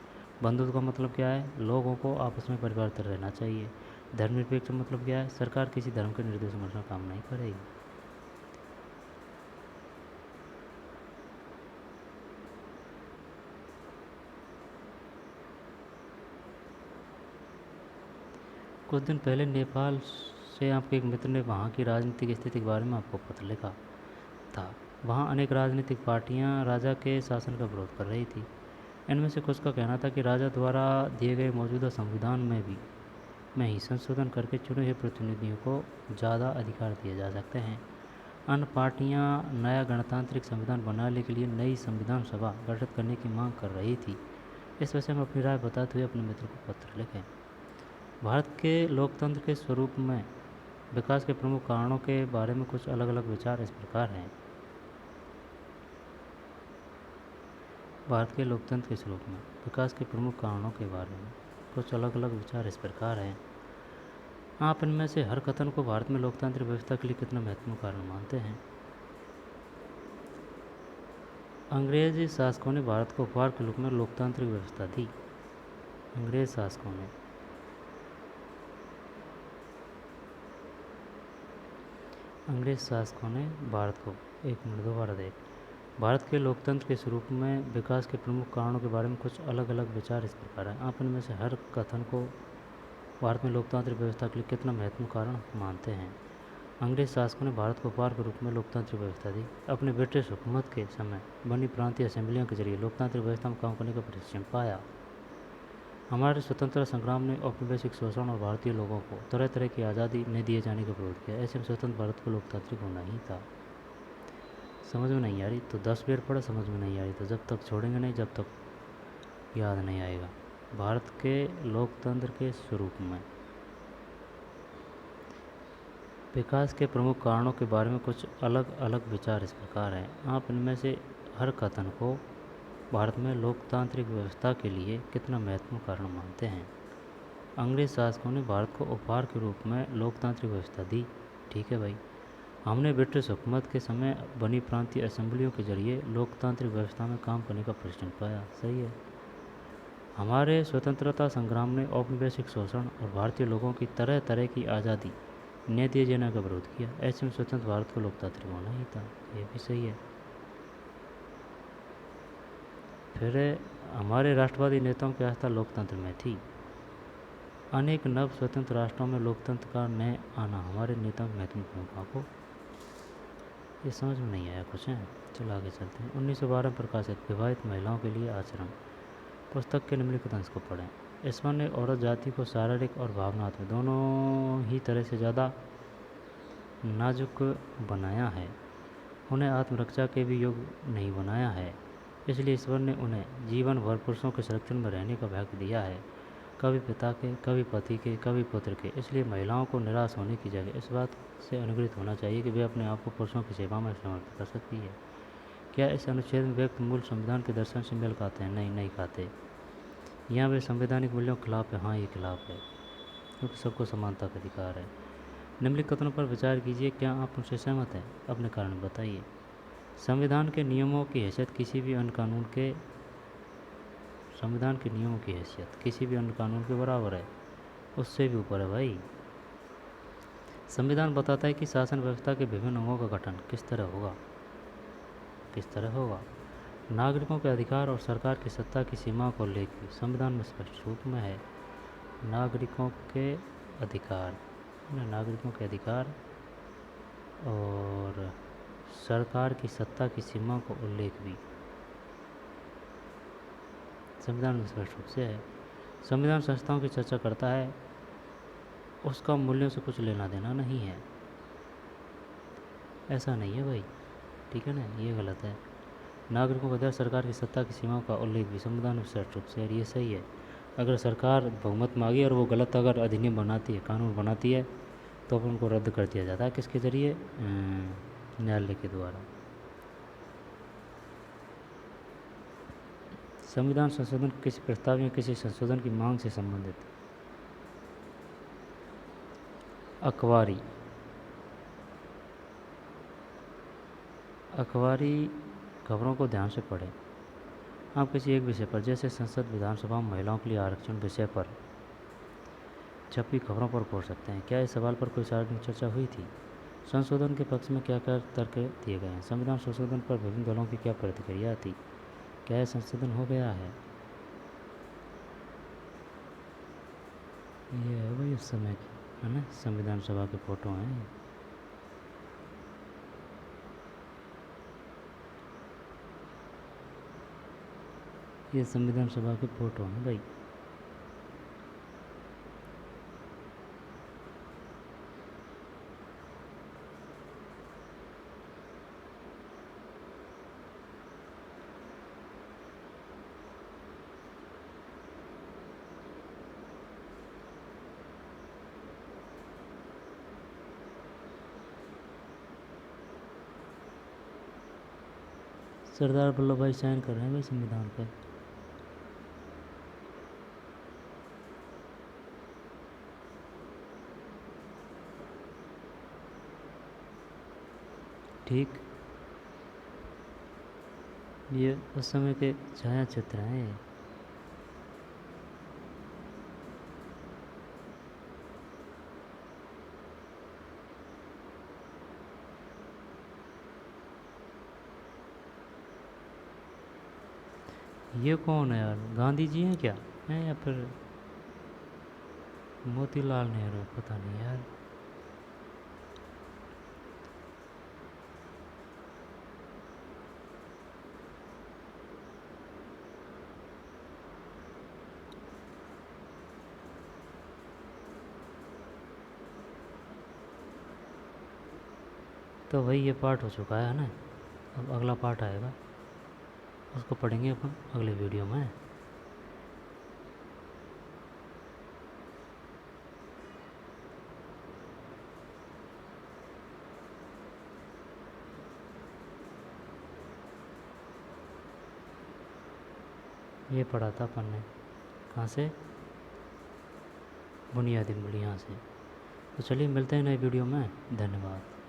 बंधुत्व का मतलब क्या है? लोगों को आपस में परिवार तरह रहना चाहिए। धर्मनिरपेक्ष का मतलब क्या है? सरकार किसी धर्म के निर्देशों के अनुसार काम नहीं करेगी। कुछ दिन पहले नेपाल से आपके एक मित्र ने वहाँ की राजनीतिक स्थिति के बारे में आपको पत्र लिखा था। वहाँ अनेक राजनीतिक पार्टियाँ राजा के शासन का विरोध कर रही थी। इनमें से कुछ का कहना था कि राजा द्वारा दिए गए मौजूदा संविधान में ही संशोधन करके चुने हुए प्रतिनिधियों को ज़्यादा अधिकार दिए जा सकते हैं। अन्य पार्टियाँ नया गणतांत्रिक संविधान बनाने के लिए नई संविधान सभा गठित करने की मांग कर रही थी। इस विषय में अपनी राय बताते हुए अपने मित्र को पत्र लिखें। भारत के लोकतंत्र के स्वरूप में विकास के प्रमुख कारणों के बारे में कुछ अलग अलग विचार इस प्रकार हैं। भारत के लोकतंत्र के स्वरूप में विकास के प्रमुख कारणों के बारे में कुछ अलग अलग विचार इस प्रकार हैं। आप इनमें से हर कथन को भारत में लोकतांत्रिक व्यवस्था के लिए कितना महत्वपूर्ण कारण मानते हैं? अंग्रेजी शासकों ने भारत को उपहार के रूप में लोकतांत्रिक व्यवस्था दी। अंग्रेज शासकों ने भारत को, एक मिनट दोबारा देख, भारत के लोकतंत्र के स्वरूप में विकास के प्रमुख कारणों के बारे में कुछ अलग अलग विचार इस प्रकार हैं। आप इनमें से हर कथन को भारत में लोकतांत्रिक व्यवस्था के लिए कितना महत्वपूर्ण कारण मानते हैं? अंग्रेज शासकों ने भारत को उपहार के रूप में लोकतांत्रिक व्यवस्था दी। अपने ब्रिटिश हुकूमत के समय बनी प्रांतीय असेंबलियों के जरिए लोकतांत्रिक व्यवस्था में काम करने का प्रशिक्षण पाया। हमारे स्वतंत्रता संग्राम ने औपनिवेशिक शोषण और भारतीय लोगों को तरह तरह की आज़ादी न दिए जाने का विरोध किया। ऐसे में स्वतंत्र भारत को लोकतांत्रिक होना ही था। समझ में नहीं आ रही तो 10 बार पढ़ा, समझ में नहीं आ रही तो जब तक छोड़ेंगे नहीं, जब तक याद नहीं आएगा। भारत के लोकतंत्र के स्वरूप में विकास के प्रमुख कारणों के बारे में कुछ अलग अलग विचार इस प्रकार हैं। आप इनमें से हर कथन को भारत में लोकतांत्रिक व्यवस्था के लिए कितना महत्वपूर्ण कारण मानते हैं? अंग्रेज शासकों ने भारत को उपहार के रूप में लोकतांत्रिक व्यवस्था दी, ठीक है भाई। हमने ब्रिटिश हुकूमत के समय बनी प्रांतीय असेंबलियों के जरिए लोकतांत्रिक व्यवस्था में काम करने का प्रशिक्षण पाया, सही है। हमारे स्वतंत्रता संग्राम ने औपनिवेशिक शोषण और भारतीय लोगों की तरह तरह की आज़ादी न दिए जाने का विरोध किया। ऐसे में स्वतंत्र भारत को लोकतांत्रिक होना ही था, ये भी सही है। फिर हमारे राष्ट्रवादी नेताओं की आस्था लोकतंत्र में थी। अनेक नव स्वतंत्र राष्ट्रों में लोकतंत्र का न आना हमारे नेताओं की महत्वपूर्ण भूमिका को, ये समझ में नहीं आया कुछ है, चलो आगे चलते हैं। 1912 में प्रकाशित विवाहित महिलाओं के लिए आचरण पुस्तक के निम्नलिखित अंश को पढ़ें। ईश्वर ने औरत जाति को शारीरिक और भावनात्मक दोनों ही तरह से ज़्यादा नाजुक बनाया है। उन्हें आत्मरक्षा के भी योग्य नहीं बनाया है। इसलिए ईश्वर ने उन्हें जीवन भर पुरुषों के संरक्षण में रहने का भाग्य दिया है, कभी पिता के, कभी पति के, कभी पुत्र के। इसलिए महिलाओं को निराश होने की जगह इस बात से अनुग्रहित होना चाहिए कि वे अपने आप को पुरुषों की सेवा में समर्पित कर सकती है। क्या इस अनुच्छेद में व्यक्त मूल संविधान के दर्शन से मेल खाते हैं? नहीं खाते। यहाँ वे संवैधानिक मूल्यों के खिलाफ है? हाँ, ये खिलाफ है, क्योंकि सबको समानता का अधिकार है। निम्नलिखित कथनों पर विचार कीजिए, क्या आप उनसे सहमत हैं? अपने कारण बताइए। संविधान के नियमों की हैसियत किसी भी अन्य कानून के संविधान के नियमों की हैसियत किसी भी अन्य कानून के बराबर है, उससे भी ऊपर है भाई। संविधान बताता है कि शासन व्यवस्था के विभिन्न अंगों का गठन किस तरह होगा। नागरिकों के अधिकार और सरकार की सत्ता की सीमा को लेकर संविधान में स्पष्ट रूप में है। नागरिकों के अधिकार और सरकार की सत्ता की सीमा को उल्लेख भी संविधान में स्पष्ट रूप से है। संविधान संस्थाओं की चर्चा करता है, उसका मूल्यों से कुछ लेना देना नहीं है। ऐसा नहीं है भाई, ठीक है ना, ये गलत है। नागरिकों के अधिकार सरकार की सत्ता की सीमाओं का उल्लेख भी संविधान में स्पष्ट रूप से है, ये सही है। अगर सरकार बहुमत में आ गई और वो गलत अगर अधिनियम बनाती है, कानून बनाती है, तो अपन उनको रद्द कर दिया जाता है। किसके ज़रिए? न्यायालय के द्वारा। संविधान संशोधन किसी प्रस्ताव या किसी संशोधन की मांग से संबंधित। अखबारी खबरों को ध्यान से पढ़ें। आप किसी एक विषय पर, जैसे संसद विधानसभा में महिलाओं के लिए आरक्षण विषय पर छपी खबरों पर पढ़ सकते हैं। क्या इस सवाल पर कोई सार्वजनिक चर्चा हुई थी? संशोधन के पक्ष में क्या क्या तर्क दिए गए हैं? संविधान संशोधन पर विभिन्न दलों की क्या प्रतिक्रिया थी? क्या यह संशोधन हो गया है? ये है भाई उस समय की, है ना, संविधान सभा के फोटो हैं। ये संविधान सभा के फोटो हैं भाई। सरदार वल्लभ भाई साइन कर रहे हैं भाई संविधान पर। ठीक, ये उस समय के छाया चित्र हैं। ये कौन है यार? गांधी जी हैं क्या, हैं या फिर मोतीलाल नेहरू? पता नहीं यार। तो भाई ये पार्ट हो चुका है ना, अब अगला पार्ट आएगा, उसको पढ़ेंगे अपन अगले वीडियो में। ये पढ़ा था अपन ने, कहाँ से? बुनियादी मूल्य, यहाँ से। तो चलिए मिलते हैं नए वीडियो में, धन्यवाद।